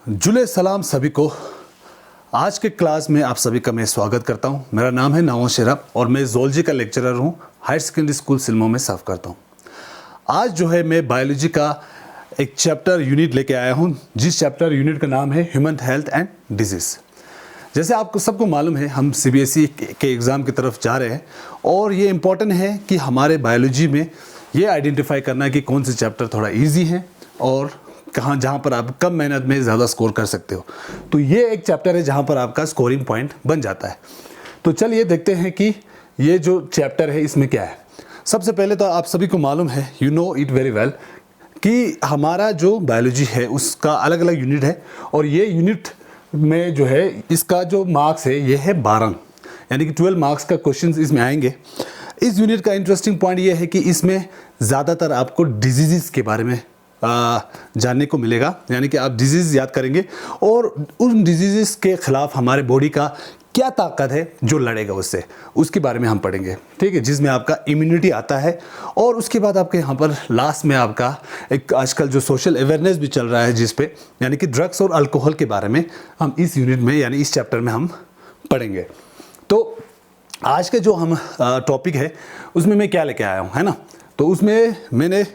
जुले सलाम सभी को। आज के क्लास में आप सभी का मैं स्वागत करता हूं। मेरा नाम है नवाज शेराब और मैं ज़ूलॉजी का लेक्चरर हूं, हायर सेकेंडरी स्कूल सिल्मो में सर्व करता हूं। आज जो है मैं बायोलॉजी का एक चैप्टर यूनिट लेके आया हूं, जिस चैप्टर यूनिट का नाम है ह्यूमन हेल्थ एंड डिजीज़। जैसे आपको सबको मालूम है, हम सीबीएसई के एग्ज़ाम की तरफ जा रहे हैं और ये इम्पॉर्टेंट है कि हमारे बायोलॉजी में ये आइडेंटिफाई करना है कि कौन से चैप्टर थोड़ा ईजी है और कहाँ जहाँ पर आप कम मेहनत में ज़्यादा स्कोर कर सकते हो। तो ये एक चैप्टर है जहाँ पर आपका स्कोरिंग पॉइंट बन जाता है। तो चलिए देखते हैं कि ये जो चैप्टर है इसमें क्या है। सबसे पहले तो आप सभी को मालूम है, you know it very well, कि हमारा जो बायोलॉजी है उसका अलग अलग यूनिट है और ये यूनिट में जो है इसका जो मार्क्स है ये है 12, यानी कि 12 मार्क्स का क्वेश्चन इसमें आएंगे। इस यूनिट का इंटरेस्टिंग पॉइंट ये है कि इसमें ज़्यादातर आपको डिजीज़ के बारे में जानने को मिलेगा, यानी कि आप डिजीज़ याद करेंगे और उन डिजीज़ के ख़िलाफ़ हमारे बॉडी का क्या ताकत है जो लड़ेगा उससे, उसके बारे में हम पढ़ेंगे, ठीक है, जिसमें आपका इम्यूनिटी आता है। और उसके बाद आपके यहाँ पर लास्ट में आपका एक आजकल जो सोशल अवेयरनेस भी चल रहा है जिस पे, यानी कि ड्रग्स और अल्कोहल के बारे में हम इस यूनिट में यानी इस चैप्टर में हम पढ़ेंगे। तो आज के जो हम टॉपिक है उसमें मैं क्या लेके आया हूँ, है ना। तो उसमें मैंने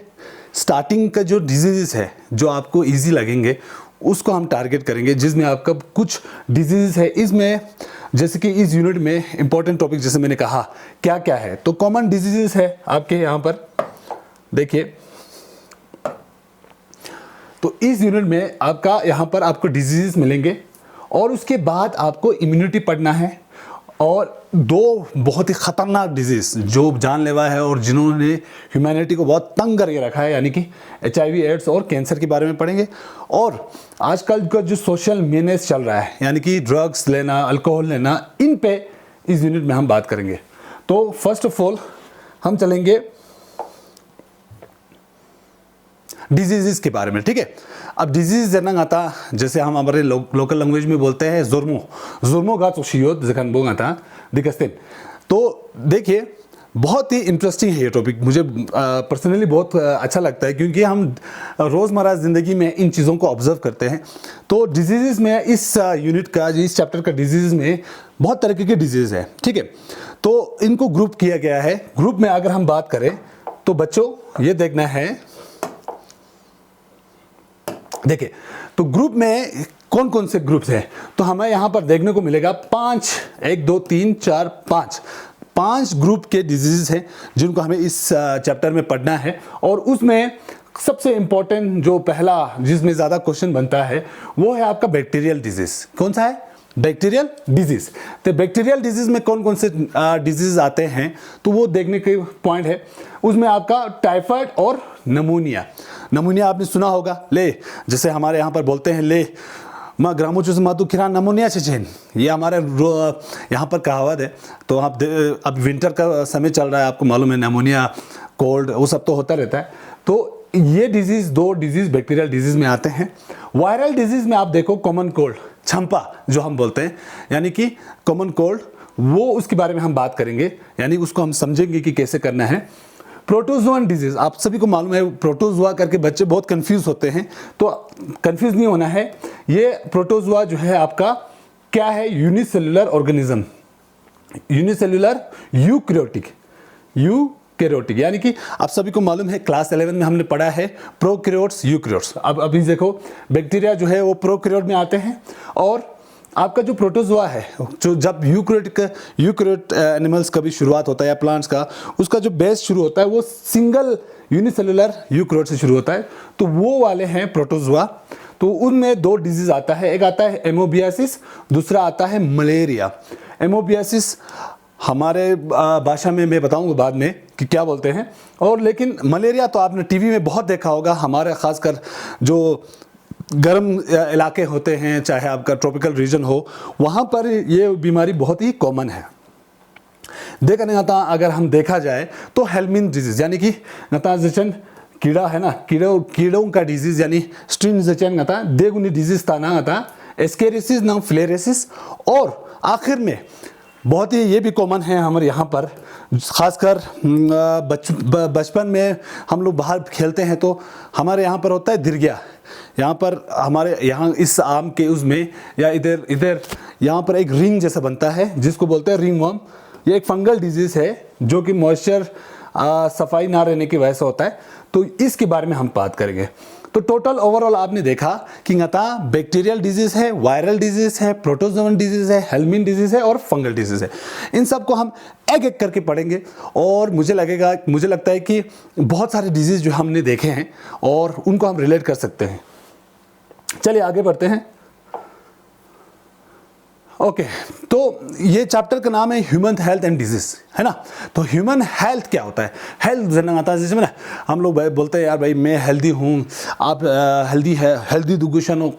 स्टार्टिंग का जो डिजीज़ है जो आपको इजी लगेंगे उसको हम टारगेट करेंगे, जिसमें आपका कुछ डिजीज़ है इसमें, जैसे कि इस यूनिट में इंपॉर्टेंट टॉपिक जैसे मैंने कहा क्या क्या है। तो कॉमन डिजीज़ है आपके यहाँ पर देखिए। तो इस यूनिट में आपका यहाँ पर आपको डिजीज़ मिलेंगे और उसके बाद आपको इम्यूनिटी पढ़ना है और दो बहुत ही ख़तरनाक डिजीज़ जो जानलेवा है और जिन्होंने ह्यूमैनिटी को बहुत तंग करके रखा है, यानी कि HIV एड्स और कैंसर के बारे में पढ़ेंगे। और आजकल का जो सोशल मीनेस चल रहा है, यानी कि ड्रग्स लेना, अल्कोहल लेना, इन पे इस यूनिट में हम बात करेंगे। तो फर्स्ट ऑफ ऑल हम चलेंगे डिजीज़ के बारे में, ठीक है। अब डिजीज़ जनांग आता, जैसे हम हमारे लोकल लैंग्वेज में बोलते हैं जुर्मो गा चोशियोत जखन बोंग आता दिकस्तिन। तो देखिए बहुत ही इंटरेस्टिंग है ये टॉपिक, मुझे पर्सनली बहुत अच्छा लगता है क्योंकि हम रोज़मर्रा ज़िंदगी में इन चीज़ों को ऑब्जर्व करते हैं। तो डिजीज़ में इस यूनिट का, इस चैप्टर का डिजीज़ में बहुत तरीके के डिजीज़ है, ठीक है। तो इनको ग्रुप किया गया है। ग्रुप में अगर हम बात करें तो बच्चों ये देखना है, देखिए तो ग्रुप में कौन कौन से ग्रुप्स हैं। तो हमें यहाँ पर देखने को मिलेगा 5, 1 2 3 4 5 ग्रुप के डिजीज़ हैं जिनको हमें इस चैप्टर में पढ़ना है। और उसमें सबसे इम्पोर्टेंट जो पहला जिसमें ज़्यादा क्वेश्चन बनता है वो है आपका बैक्टीरियल डिजीज़। कौन सा है? Bacterial disease. तो बैक्टीरियल डिजीज़ में कौन कौन से डिजीज़ आते हैं तो वो देखने के पॉइंट है। उसमें आपका टाइफाइड और नमूनिया आपने सुना होगा। ले, जैसे हमारे यहाँ पर बोलते हैं, ले माँ ग्रामोचुस मातु खिरा नमूनिया चेचेन, ये हमारे यहाँ पर कहावत है। तो आप अब विंटर का समय चल रहा है, आपको मालूम है, नमूनिया, कोल्ड, वो सब तो होता रहता है। तो ये डिजीज़, दो डिजीज़ बैक्टीरियल डिजीज़ में आते हैं। वायरल डिजीज़ में आप देखो कॉमन कोल्ड, छंपा जो हम बोलते हैं, यानी कि कॉमन कोल्ड, वो उसके बारे में हम बात करेंगे, यानी उसको हम समझेंगे कि कैसे करना है। प्रोटोजोअन डिजीज़, आप सभी को मालूम है, प्रोटोजोआ करके बच्चे बहुत कंफ्यूज होते हैं, तो कंफ्यूज नहीं होना है। ये प्रोटोजोआ जो है आपका क्या है? यूनिसेल्युलर ऑर्गेनिज्म, यूनिसेल्युलर यूकैरियोटिक, यानी कि आप सभी को मालूम है क्लास 11 में हमने पढ़ा है प्रोकैरियोट्स, यूकैरियोट्स। अब अभी देखो बैक्टीरिया जो है वो प्रोकैरियोट में आते हैं और आपका जो प्रोटोजोआ है, जो जब यूकैरियोट एनिमल्स का भी शुरुआत होता है या प्लांट्स का, उसका जो बेस शुरू होता है वो सिंगल यूनिसेल्युलर यूकैरियोट से शुरू होता है, तो वो वाले हैं प्रोटोजोआ। तो उनमें दो डिजीज़ आता है, एक आता है एमोबियासिस, दूसरा आता है मलेरिया। एमोबियासिस हमारे भाषा में मैं बताऊंगा बाद में कि क्या बोलते हैं, और लेकिन मलेरिया तो आपने टीवी में बहुत देखा होगा। हमारे खासकर जो गर्म इलाके होते हैं, चाहे आपका ट्रॉपिकल रीजन हो, वहाँ पर ये बीमारी बहुत ही कॉमन है। देखा नहीं आता, अगर हम देखा जाए तो हेलमिन डिजीज़, यानी कि नताजचन कीड़ा है ना, कीड़ों का डिजीज़, यानी स्ट्रिनजचन आता देगुनी डिजीज़ ताना आता एस्केरिसिस ना फ्लेरेसिस। और आखिर में बहुत ही ये भी कॉमन है हमारे यहाँ पर, ख़ासकर बचपन में हम लोग बाहर खेलते हैं तो हमारे यहाँ पर होता है दिरगिया। यहाँ पर हमारे यहाँ इस आम के उसमें या इधर इधर यहाँ पर एक रिंग जैसा बनता है जिसको बोलते हैं रिंग वर्म। ये एक फंगल डिजीज़ है जो कि मॉइस्चर सफाई ना रहने की वजह से होता है, तो इसके बारे में हम बात करेंगे। तो टोटल ओवरऑल आपने देखा कि ngata बैक्टीरियल डिजीज़ है, वायरल डिजीज़ है, प्रोटोजोवन डिजीज़ है, हेल्मिन डिजीज़ है और फंगल डिजीज़ है। इन सब को हम एक एक करके पढ़ेंगे और मुझे लगता है कि बहुत सारे डिजीज़ जो हमने देखे हैं और उनको हम रिलेट कर सकते हैं। चलिए आगे बढ़ते हैं। ओके, तो ये चैप्टर का नाम है ह्यूमन हेल्थ एंड डिजीज, है ना। तो ह्यूमन हेल्थ क्या होता है? हेल्थ जनता जिसमें ना हम लोग बोलते हैं यार भाई मैं हेल्दी हूँ, आप हेल्दी है, हेल्दी दुगुशन हो,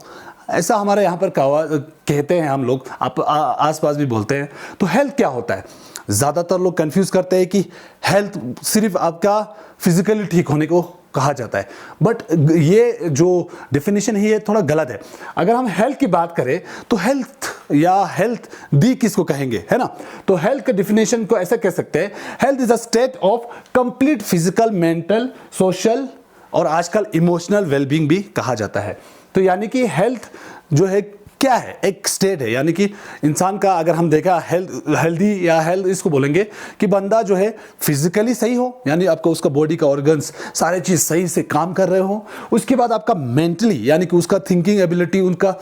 ऐसा हमारे यहाँ पर कहते हैं हम लोग, आप आसपास भी बोलते हैं। तो हेल्थ क्या होता है? ज़्यादातर लोग कंफ्यूज करते हैं कि हेल्थ सिर्फ आपका फिजिकली ठीक होने को कहा जाता है, बट ये जो डेफिनेशन है ये थोड़ा गलत है। अगर हम हेल्थ की बात करें तो हेल्थ या हेल्थ दी किसको कहेंगे, है ना। तो हेल्थ के डेफिनेशन को ऐसा कह सकते हैं, health is a state of complete physical, mental, social और आजकल इमोशनल वेलबींग भी कहा जाता है। तो यानी कि हेल्थ जो है क्या है? एक स्टेट है, यानी कि इंसान का अगर हम देखा हेल्दी या हेल्थ इसको बोलेंगे कि बंदा जो है फिजिकली सही हो, यानी आपका उसका बॉडी का ऑर्गन्स सारे चीज़ सही से काम कर रहे हो। उसके बाद आपका मेंटली यानी कि उसका थिंकिंग एबिलिटी, उनका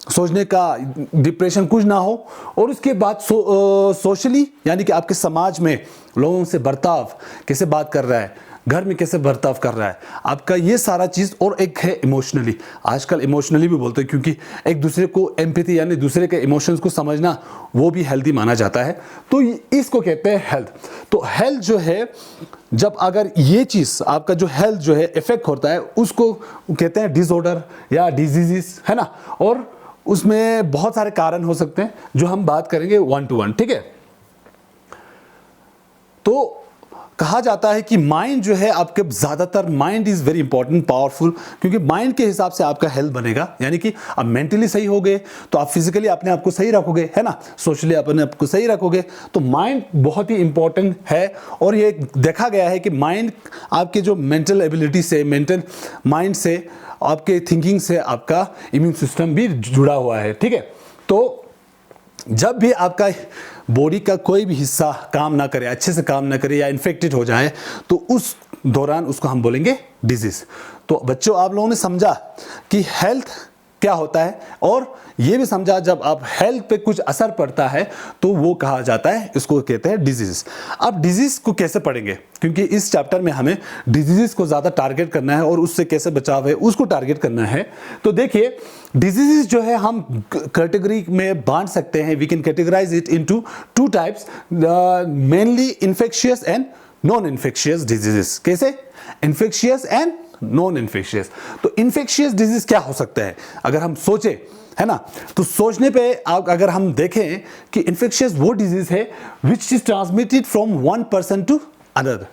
सोचने का डिप्रेशन कुछ ना हो। और उसके बाद सोशली यानी कि आपके समाज में लोगों से बर्ताव कैसे बात कर रहा है, घर में कैसे बर्ताव कर रहा है आपका, ये सारा चीज़। और एक है इमोशनली, आजकल इमोशनली भी बोलते हैं क्योंकि एक दूसरे को एम्पैथी यानी दूसरे के इमोशंस को समझना वो भी हेल्दी माना जाता है। तो इसको कहते हैं हेल्थ। तो हेल्थ जो है, जब अगर ये चीज़ आपका जो हेल्थ जो है इफेक्ट होता है उसको कहते हैं डिसऑर्डर या डिजीजेस, है ना। और उसमें बहुत सारे कारण हो सकते हैं जो हम बात करेंगे 1 to 1, ठीक है। तो कहा जाता है कि माइंड जो है आपके, ज़्यादातर mind is very important, powerful, क्योंकि माइंड के हिसाब से आपका हेल्थ बनेगा। यानी कि आप मेंटली सही होगे तो आप फिजिकली अपने आप को सही रखोगे, है ना, सोशली अपने आप को सही रखोगे। तो माइंड बहुत ही इंपॉर्टेंट है। और ये देखा गया है कि माइंड आपके जो मेंटल एबिलिटी से, मेंटल माइंड से, आपके थिंकिंग से आपका इम्यून सिस्टम भी जुड़ा हुआ है, ठीक है। तो जब भी आपका बॉडी का कोई भी हिस्सा काम ना करे, अच्छे से काम ना करे या इन्फेक्टेड हो जाए, तो उस दौरान उसको हम बोलेंगे डिजीज। तो बच्चों, आप लोगों ने समझा कि हेल्थ क्या होता है और ये भी समझा जब आप हेल्थ पे कुछ असर पड़ता है तो वो कहा जाता है, इसको कहते हैं डिजीज। अब डिजीज को कैसे पढ़ेंगे, क्योंकि इस चैप्टर में हमें डिजीजेस को ज़्यादा टारगेट करना है और उससे कैसे बचाव है उसको टारगेट करना है। तो देखिए, डिजीजेस जो है हम कैटेगरी में बांट सकते हैं। We can categorize it into 2 types, mainly infectious and non infectious diseases. कैसे? Infectious and non infectious. तो इन्फेक्शियस डिजीज क्या हो सकता है अगर हम सोचें, है ना। तो सोचने पे अगर हम देखें कि इन्फेक्शियस वो डिजीज है which is transmitted from one person to another,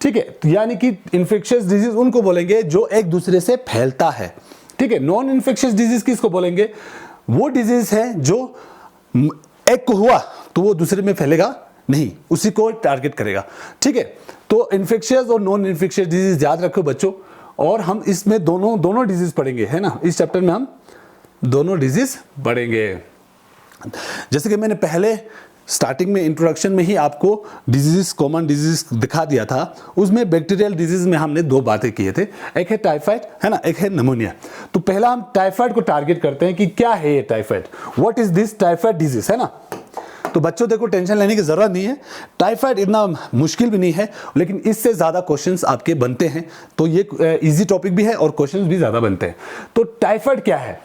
ठीक है। यानी कि इन्फेक्शियस डिजीज उनको बोलेंगे जो एक दूसरे से फैलता है, ठीक है। नॉन इन्फेक्शियस डिजीज किसको बोलेंगे? वो डिजीज है जो एक को हुआ तो वो दूसरे में फैलेगा नहीं, उसी को टारगेट करेगा, ठीक है। तो इन्फेक्शियस और नॉन इन्फेक्शियस डिजीज याद रखो बच्चों। और हम इसमें दोनों डिजीज पढ़ेंगे, है ना। इस चैप्टर में हम दोनों डिजीज पढ़ेंगे। जैसे कि मैंने पहले स्टार्टिंग में इंट्रोडक्शन में ही आपको डिजीज, कॉमन डिजीज दिखा दिया था। उसमें बैक्टीरियल डिजीज में हमने 2 बातें किए थे, एक है टाइफाइड, है ना, एक है निमोनिया। तो पहला हम टाइफाइड को टारगेट करते हैं कि क्या है ये typhoid, what is this typhoid disease, है ना। तो बच्चों देखो, टेंशन लेने की जरूरत नहीं है, टाइफाइड इतना मुश्किल भी नहीं है, लेकिन इससे ज़्यादा क्वेश्चंस आपके बनते हैं। तो ये इजी टॉपिक भी है और क्वेश्चंस भी ज़्यादा बनते हैं। तो टाइफाइड क्या है?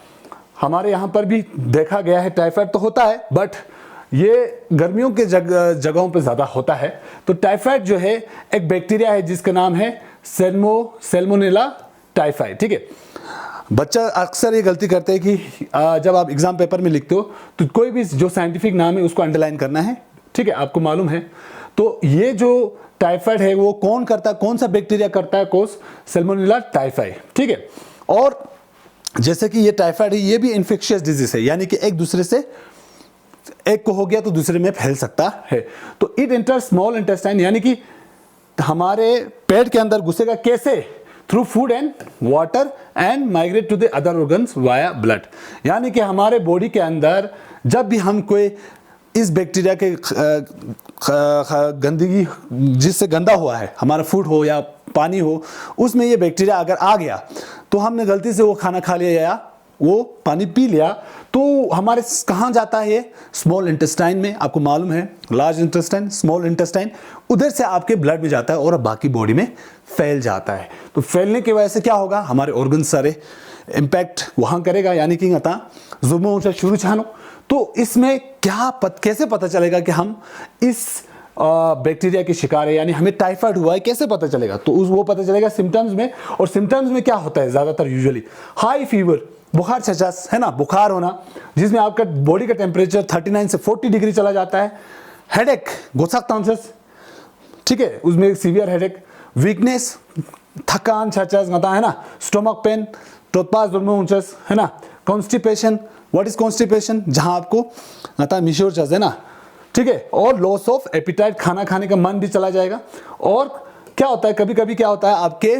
हमारे यहाँ पर भी देखा गया है टाइफाइड तो होता है, बट ये गर्मियों के जगहों पे ज़्यादा होता है। तो टाइफाइड जो है एक बैक्टीरिया है जिसका नाम है सैल्मोनेला टाइफाई, ठीक है। बच्चा अक्सर ये गलती करते हैं कि जब आप एग्जाम पेपर में लिखते हो तो कोई भी जो साइंटिफिक नाम है उसको अंडरलाइन करना है, ठीक है, आपको मालूम है। तो ये जो टाइफाइड है वो कौन करता है, कौन सा बैक्टीरिया करता है कोस? सैल्मोनेला टाइफाई, ठीक है। और जैसे कि ये टाइफाइड है, ये भी इन्फेक्शियस डिजीज है, यानी कि एक दूसरे से, एक को हो गया तो दूसरे में फैल सकता है। तो इट एंटर स्मॉल इंटेस्टाइन, यानी कि हमारे पेट के अंदर घुसेगा कैसे? Through food and water and migrate to the other organs via blood. यानी कि हमारे बॉडी के अंदर जब भी हम कोई इस बैक्टीरिया के गंदगी जिससे गंदा हुआ है, हमारा फूड हो या पानी हो, उसमें ये बैक्टीरिया अगर आ गया तो हमने गलती से वो खाना खा लिया या वो पानी पी लिया तो हमारे कहाँ जाता है ये? स्मॉल इंटेस्टाइन में। आपको मालूम है लार्ज इंटेस्टाइन, स्मॉल इंटेस्टाइन, उधर से आपके ब्लड में जाता है और बाकी बॉडी में फैल जाता है। तो फैलने की वजह से क्या होगा? हमारे ऑर्गन सारे इम्पैक्ट वहाँ करेगा, यानी कि आता जुर्मों से शुरू छानो। तो इसमें कैसे पता चलेगा कि हम इस बैक्टीरिया के शिकार है, यानी हमें टाइफाइड हुआ है, कैसे पता चलेगा? तो वो पता चलेगा सिम्टम्स में। और सिम्टम्स में क्या होता है ज़्यादातर यूजुअली? हाई फीवर, बुखार छचास, है ना, बुखार होना जिसमें आपका बॉडी का टेम्परेचर 39 से 40 डिग्री चला जाता है। हेडेक, गोसाक तांसस, ठीक है, उसमें सीवियर हेडेक, वीकनेस, थकान छचास गता, है ना, स्टोमक पेन, टोतपास दुर्मोंचस, है ना, कॉन्स्टिपेशन। What is constipation? जहां आपको गता मिशोर चस, है ना, ठीक है, और लॉस ऑफ एपिटाइट, खाना खाने का मन भी चला जाएगा। और क्या होता है, कभी कभी क्या होता है आपके,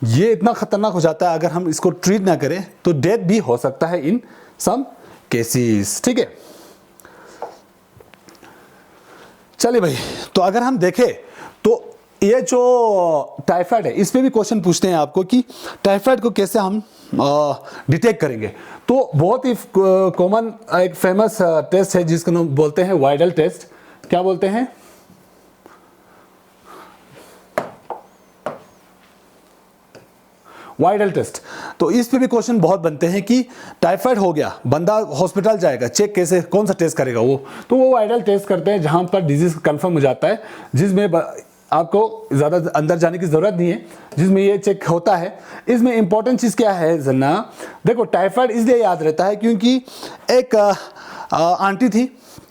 ये इतना खतरनाक हो जाता है अगर हम इसको ट्रीट ना करें तो डेथ भी हो सकता है इन सम केसेस, ठीक है। चलिए भाई, तो अगर हम देखें तो ये जो टाइफाइड है इस पे भी क्वेश्चन पूछते हैं आपको कि टाइफाइड को कैसे हम डिटेक्ट करेंगे। तो बहुत ही कॉमन एक फेमस टेस्ट है जिसको हम बोलते हैं वाइडल टेस्ट। क्या बोलते हैं? Widal test. तो इस पे भी क्वेश्चन बहुत बनते हैं कि टाइफाइड हो गया, बंदा हॉस्पिटल जाएगा, चेक कैसे, कौन सा टेस्ट करेगा वो? तो वो वाइडल टेस्ट करते हैं जहां पर डिजीज कंफर्म हो जाता है, जिसमें आपको ज़्यादा अंदर जाने की ज़रूरत नहीं है, जिसमें ये चेक होता है। इसमें इंपॉर्टेंट चीज़ क्या है जना, देखो टाइफाइड इसलिए याद रहता है क्योंकि एक आंटी थी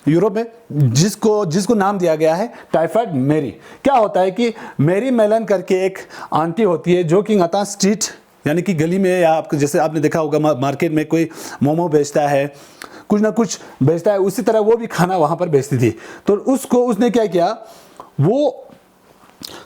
यूरोप में जिसको नाम दिया गया है टाइफाइड मेरी। क्या होता है कि मेरी मेलन करके एक आंटी होती है जो कि आता स्ट्रीट, यानी कि गली में, या आपको जैसे आपने देखा होगा मार्केट में कोई मोमो बेचता है, कुछ ना कुछ बेचता है, उसी तरह वो भी खाना वहाँ पर बेचती थी। तो उसने क्या किया, वो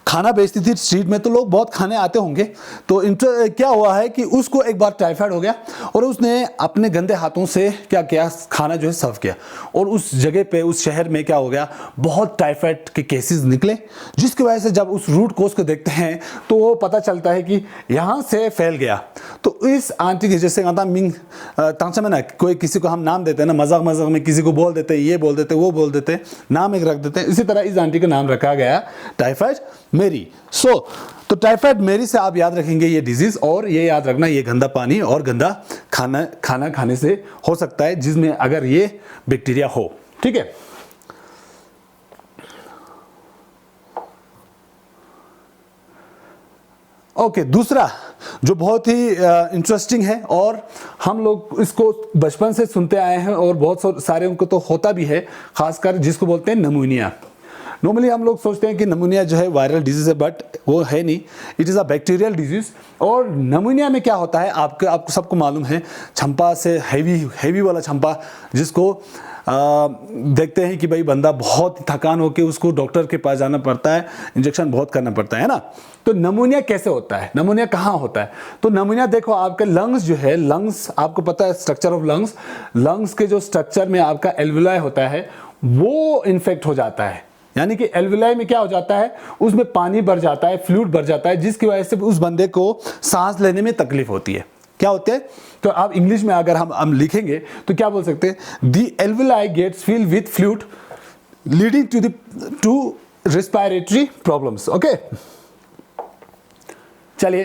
खाना बेचती थी स्ट्रीट में, तो लोग बहुत खाने आते होंगे। तो क्या हुआ है कि उसको एक बार टाइफाइड हो गया और उसने अपने गंदे हाथों से क्या किया, खाना जो है सर्व किया, और उस जगह पे, उस शहर में क्या हो गया, बहुत टाइफाइड के केसेस निकले, जिसकी वजह से जब उस रूट कोज को देखते हैं तो वो पता चलता है कि यहाँ से फैल गया। तो इस आंटी की, जैसे मिंग तांचा में ना, कोई किसी को हम नाम देते हैं ना, मजाक मजाक में किसी को बोल देते हैं, ये बोल देते, वो बोल देते, नाम एक रख देते हैं, इसी तरह इस आंटी का नाम रखा गया टाइफाइड मेरी। तो टाइफाइड मेरी से आप याद रखेंगे ये डिजीज, और ये याद रखना ये गंदा पानी और गंदा खाना खाने से हो सकता है, जिसमें अगर ये बैक्टीरिया हो, ठीक है। ओके, दूसरा जो बहुत ही इंटरेस्टिंग है और हम लोग इसको बचपन से सुनते आए हैं और बहुत सारे उनको तो होता भी है, खासकर जिसको बोलते हैं नमूनिया। नॉर्मली हम लोग सोचते हैं कि नमूनिया जो है वायरल डिजीज है, बट वो है नहीं, it is a bacterial disease. और नमूनिया में क्या होता है, आपको सबको मालूम है, छंपा से हैवी वाला छंपा, जिसको देखते हैं कि भाई बंदा बहुत थकान होकर उसको डॉक्टर के पास जाना पड़ता है, इंजेक्शन बहुत करना पड़ता है ना। तो नमूनिया कैसे होता है, नमूनिया कहाँ होता है? तो नमूनिया देखो, आपके लंग्स जो है, लंग्स आपको पता है स्ट्रक्चर ऑफ लंग्स के जो स्ट्रक्चर में आपका एल्वुलाई होता है वो इन्फेक्ट हो जाता है। यानी कि एल्वुलाई में क्या हो जाता है, उसमें पानी भर जाता है, फ्लूइड भर जाता है, जिसकी वजह से उस बंदे को सांस लेने में तकलीफ होती है। क्या होते हैं? तो आप इंग्लिश में अगर हम लिखेंगे तो क्या बोल सकते हैं, the alveoli gets filled with fluid leading to respiratory problems. Okay, चलिए,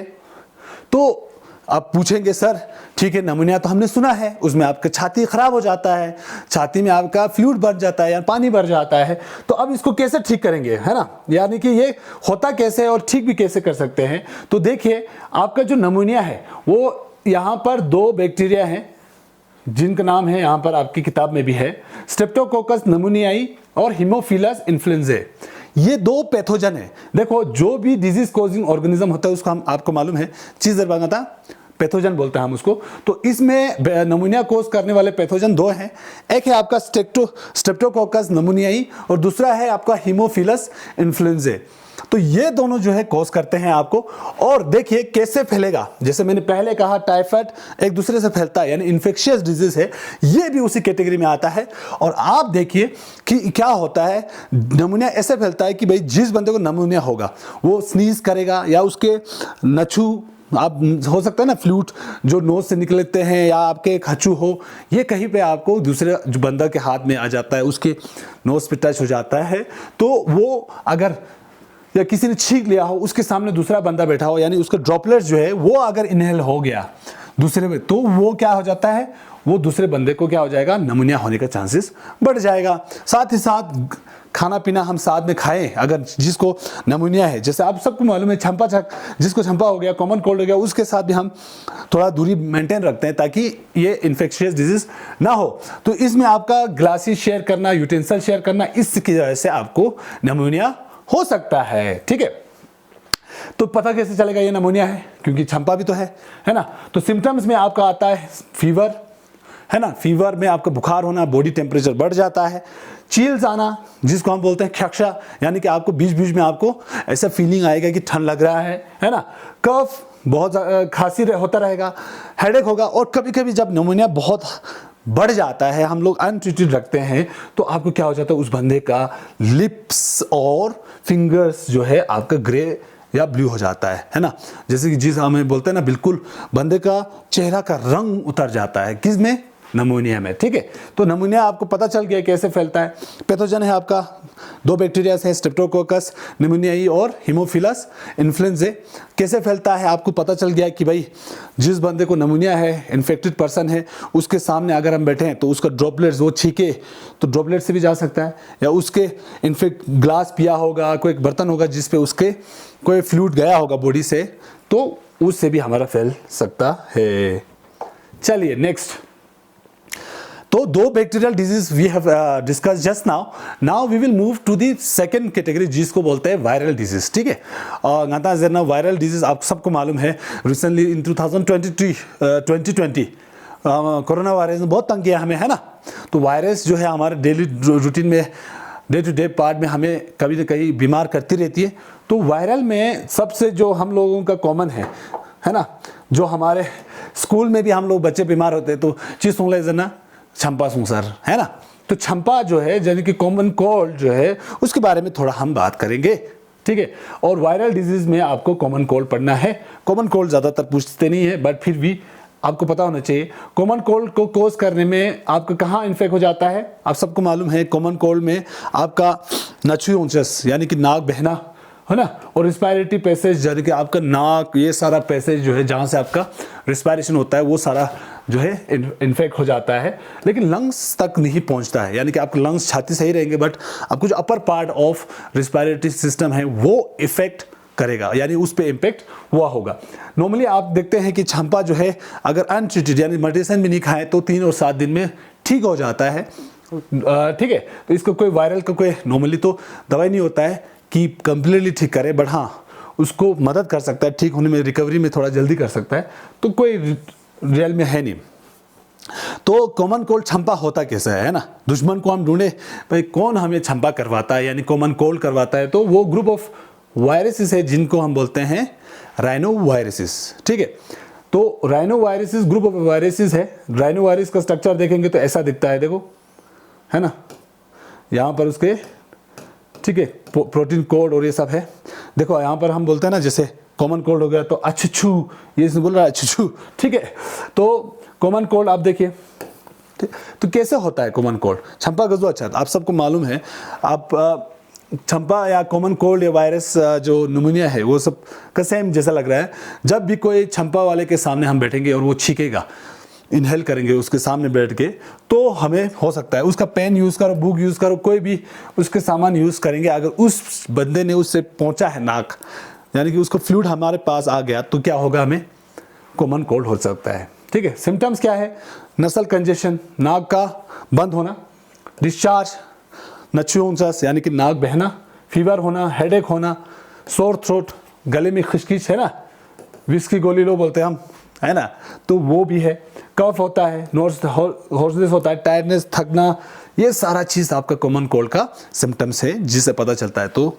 तो आप पूछेंगे सर ठीक है, नमूनिया तो हमने सुना है, उसमें आपका छाती खराब हो जाता है, छाती में आपका फ्लूइड भर जाता है या पानी भर जाता है, तो अब इसको कैसे ठीक करेंगे, है ना, यानी कि ये होता कैसे है और ठीक भी कैसे कर सकते हैं। तो देखिए, आपका जो नमूनिया है वो यहाँ पर दो बैक्टीरिया हैं जिनका नाम है, यहाँ पर आपकी किताब में भी है, स्ट्रेप्टोकोकस नमूनियाई और हीमोफिलस इन्फ्लुएंजाe। ये दो पैथोजन है। देखो, जो भी डिजीज कॉजिंग ऑर्गेनिज्म होता है उसको हम, आपको मालूम है, चीज था पैथोजन बोलते हैं हम उसको। तो इसमें नमूनिया कोज करने वाले पैथोजन दो हैं, एक है आपका स्ट्रेप्टोकोकस नमूनियाई और दूसरा है आपका हीमोफिलस इन्फ्लुएंजाe। तो ये दोनों जो है कॉज करते हैं आपको। और देखिए कैसे फैलेगा, जैसे मैंने पहले कहा टाइफाइड एक दूसरे से फैलता है, यानी इन्फेक्शियस डिजीज है, ये भी उसी कैटेगरी में आता है। और आप देखिए कि क्या होता है, नमूनिया ऐसे फैलता है कि भाई जिस बंदे को नमूनिया होगा वो स्नीज करेगा या उसके नछू, आप हो सकता है ना फ्लूट जो नोज से निकलते हैं, या आपके खचू हो, ये कहीं पे आपको दूसरे जो बंदा के हाथ में आ जाता है, उसके नोज पे टच हो जाता है, तो वो अगर या किसी ने छींक लिया हो, उसके सामने दूसरा बंदा बैठा हो, यानी उसका ड्रॉपलेट जो है वो अगर इनहेल हो गया दूसरे में, तो वो क्या हो जाता है, वो दूसरे बंदे को क्या हो जाएगा, नमूनिया होने का चांसेस बढ़ जाएगा। साथ ही साथ खाना पीना हम साथ में खाएं, अगर जिसको नमूनिया है, जैसे आप सबको मालूम है जिसको छंपा हो गया, कॉमन कोल्ड हो गया, उसके साथ भी हम थोड़ा दूरी मेंटेन रखते हैं ताकि ये इन्फेक्शियस डिजीज ना हो। तो इसमें आपका ग्लासेस शेयर करना, यूटेंसिल शेयर करना, इसकी वजह से आपको नमूनिया हो सकता है। ठीक है, तो पता कैसे चलेगा ये नमूनिया है, क्योंकि छंपा भी तो है ना। तो सिम्टम्स में आपका आता है फीवर, है ना, फीवर में आपका बुखार होना, बॉडी टेम्परेचर बढ़ जाता है, चिल्स आना जिसको हम बोलते हैं खक्षा, यानी कि आपको बीच बीच में आपको ऐसा फीलिंग आएगा कि ठंड लग रहा है ना, कफ, बहुत खांसी होता रहेगा, हेडेक होगा। और कभी कभी जब नमूनिया बहुत बढ़ जाता है, हम लोग अनट्रीटेड रखते हैं, तो आपको क्या हो जाता है, उस बंदे का लिप्स और फिंगर्स जो है आपका ग्रे या ब्लू हो जाता है ना, जैसे कि जिस हमें बोलते हैं ना, बिल्कुल बंदे का चेहरा का रंग उतर जाता है, किस में, नमूनिया में। ठीक है, तो नमूनिया आपको पता चल गया कैसे फैलता है। पैथोजन है आपका, दो बैक्टीरिया है, स्ट्रेप्टोकोकस निमोनियाई और हीमोफिलस इन्फ्लुएंजा। कैसे फैलता है आपको पता चल गया कि भाई जिस बंदे को नमूनिया है, इन्फेक्टेड पर्सन है, उसके सामने अगर हम बैठे हैं तो उसका ड्रॉपलेट्स वो छीके तो ड्रॉपलेट से भी जा सकता है, या उसके इन्फेक्ट ग्लास पिया होगा, कोई एक बर्तन होगा जिसपे उसके कोई फ्लूइड गया होगा बॉडी से, तो उससे भी हमारा फैल सकता है। चलिए नेक्स्ट, तो दो bacterial disease we have discuss just now we will move to the second category जिसको बोलते हैं वायरल डिजीज। ठीक है, और गाता जरना वायरल डिजीज आप सबको मालूम है, रिसेंटली इन 2020 कोरोना वायरस ने बहुत तंग किया हमें, है ना। तो वायरस जो है हमारे डेली रूटीन में, डे टू डे पार्ट में हमें कभी ना कहीं बीमार करती रहती है। तो वायरल में सबसे जो हम लोगों का कॉमन है ना, जो हमारे स्कूल में भी हम लोग बच्चे बीमार होते हैं तो चीज सुन ले जना छंपा सुसर, है ना। तो छंपा जो है यानी कि कॉमन कोल्ड जो है, उसके बारे में थोड़ा हम बात करेंगे। ठीक है, और वायरल डिजीज में आपको कॉमन कोल्ड पढ़ना है। कॉमन कोल्ड ज्यादातर पूछते नहीं है, बट फिर भी आपको पता होना चाहिए कॉमन कोल्ड को कोज करने में आपका कहाँ इन्फेक्ट हो जाता है। आप सबको मालूम है कॉमन कोल्ड में आपका नचुयोंचस यानी कि नाक बहना, है ना, और रिस्पायरेटरी पैसेज यानी कि आपका नाक, ये सारा पैसेज जो है जहाँ से आपका रिस्पायरेशन होता है वो सारा जो है इन्फेक्ट हो जाता है, लेकिन लंग्स तक नहीं पहुंचता है। यानी कि आपके लंग्स, छाती सही रहेंगे, बट आपको जो upper part of respiratory system है वो इफेक्ट करेगा, यानी उस पे इम्पैक्ट हुआ होगा। नॉर्मली आप देखते हैं कि छंपा जो है अगर अनट्रीटेड यानी मेडिसिन भी नहीं खाएं तो 3 और 7 दिन में ठीक हो जाता है। ठीक है, तो इसको कोई वायरल का कोई नॉर्मली तो दवाई नहीं होता है कि कंप्लीटली ठीक करे, बट हाँ उसको मदद कर सकता है, ठीक होने में, रिकवरी में थोड़ा जल्दी कर सकता है, तो कोई रियल में है नहीं। तो कॉमन कोल्ड छंपा होता कैसा है ना, दुश्मन को हम ढूंढे भाई कौन हमें छंपा करवाता है यानी कॉमन कोल्ड करवाता है, तो वो ग्रुप ऑफ वायरसेस है जिनको हम बोलते हैं राइनो वायरसेस। ठीक है, तो rhino viruses group of viruses है। राइनो वायरस का स्ट्रक्चर देखेंगे तो ऐसा दिखता है, देखो, है ना, यहाँ पर उसके, ठीक है, प्रोटीन कोड और ये सब है। देखो यहाँ पर हम बोलते हैं ना, जैसे कॉमन कोल्ड हो गया तो अच्छू, ये बोल रहा है अच्छू। ठीक है, तो कॉमन कोल्ड आप देखिए, तो कैसे होता है कॉमन कोल्ड, छंपा गजो। अच्छा, आप सबको मालूम है, आप छंपा या कॉमन कोल्ड या वायरस जो निमोनिया है वो सब का सेम जैसा लग रहा है। जब भी कोई छंपा वाले के सामने हम बैठेंगे और वो छीकेगा, इनहेल करेंगे उसके सामने बैठ के, तो हमें हो सकता है उसका पेन यूज़ करो, बुक यूज़ करो, कोई भी उसके सामान यूज़ करेंगे, अगर उस बंदे ने उससे पहुंचा है नाक, यानी कि उसको फ्लूइड हमारे पास आ गया, तो क्या होगा, हमें कॉमन कोल्ड हो सकता है। ठीक है, सिम्टम्स क्या है, नसल कंजेशन, नाक का बंद होना, डिस्चार्ज, नचुयोंचस यानी कि नाक बहना, फीवर होना, हेडेक होना, सोर थ्रोट, गले में खिचखिच, है ना, विस्की गोली लो बोलते हैं हम, है ना, तो वो भी है। कफ होता है, हॉर्सनेस होता है, टायर्डनेस, थकना, ये सारा चीज़ आपका कॉमन कोल्ड का सिम्टम्स है जिससे पता चलता है। तो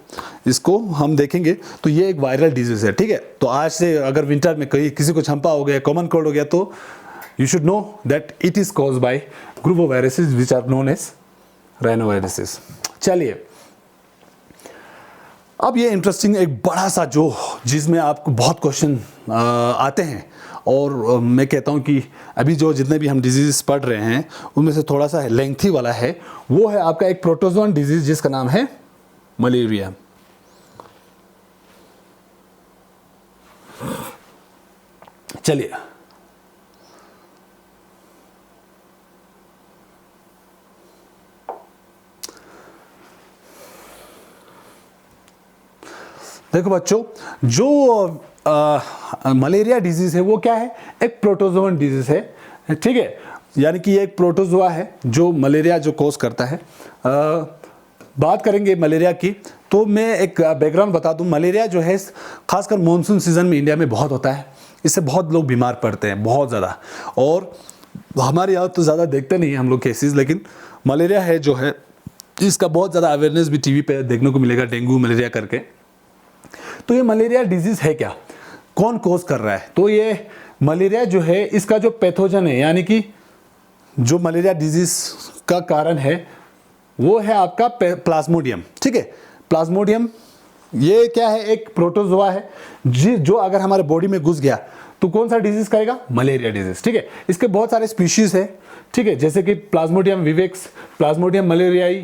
इसको हम देखेंगे तो ये एक वायरल डिजीज़ है, ठीक है। तो आज से अगर विंटर में कहीं किसी को छंपा हो गया, कॉमन कोल्ड हो गया, तो you should know that it is caused by group of viruses which are known as rhinoviruses। चलिए, अब ये इंटरेस्टिंग एक बड़ा सा जो जिसमें आपको बहुत क्वेश्चन आते हैं, और मैं कहता हूँ कि अभी जो जितने भी हम डिजीज़ पढ़ रहे हैं उनमें से थोड़ा सा लेंथी वाला है, वो है आपका एक प्रोटोजोन डिजीज़ जिसका नाम है मलेरिया। चलिए, देखो बच्चों, जो मलेरिया डिजीज़ है वो क्या है, एक प्रोटोजोन डिजीज़ है, ठीक है। यानी कि ये एक प्रोटोजोआ है जो मलेरिया जो कॉज करता है। बात करेंगे मलेरिया की, तो मैं एक बैकग्राउंड बता दूं। मलेरिया जो है खासकर मानसून सीजन में इंडिया में बहुत होता है, इससे बहुत लोग बीमार पड़ते हैं, बहुत ज़्यादा। और हमारे यहाँ तो ज़्यादा देखते नहीं हैं हम लोग केसेस, लेकिन मलेरिया है जो है इसका बहुत ज़्यादा अवेयरनेस भी टीवी पे देखने को मिलेगा, डेंगू मलेरिया करके। तो ये मलेरिया डिजीज़ है क्या, कौन कोज कर रहा है? तो ये मलेरिया जो है इसका जो पैथोजन है, यानी कि जो मलेरिया डिजीज़ का कारण है वो है आपका प्लाज्मोडियम, ठीक है। प्लाज्मोडियम ये क्या है, एक प्रोटोजोआ है जो अगर हमारे बॉडी में घुस गया तो कौन सा डिजीज़ करेगा, मलेरिया डिजीज़, ठीक है। इसके बहुत सारे स्पीशीज़ है, ठीक है, जैसे कि plasmodium vivax, plasmodium malariae,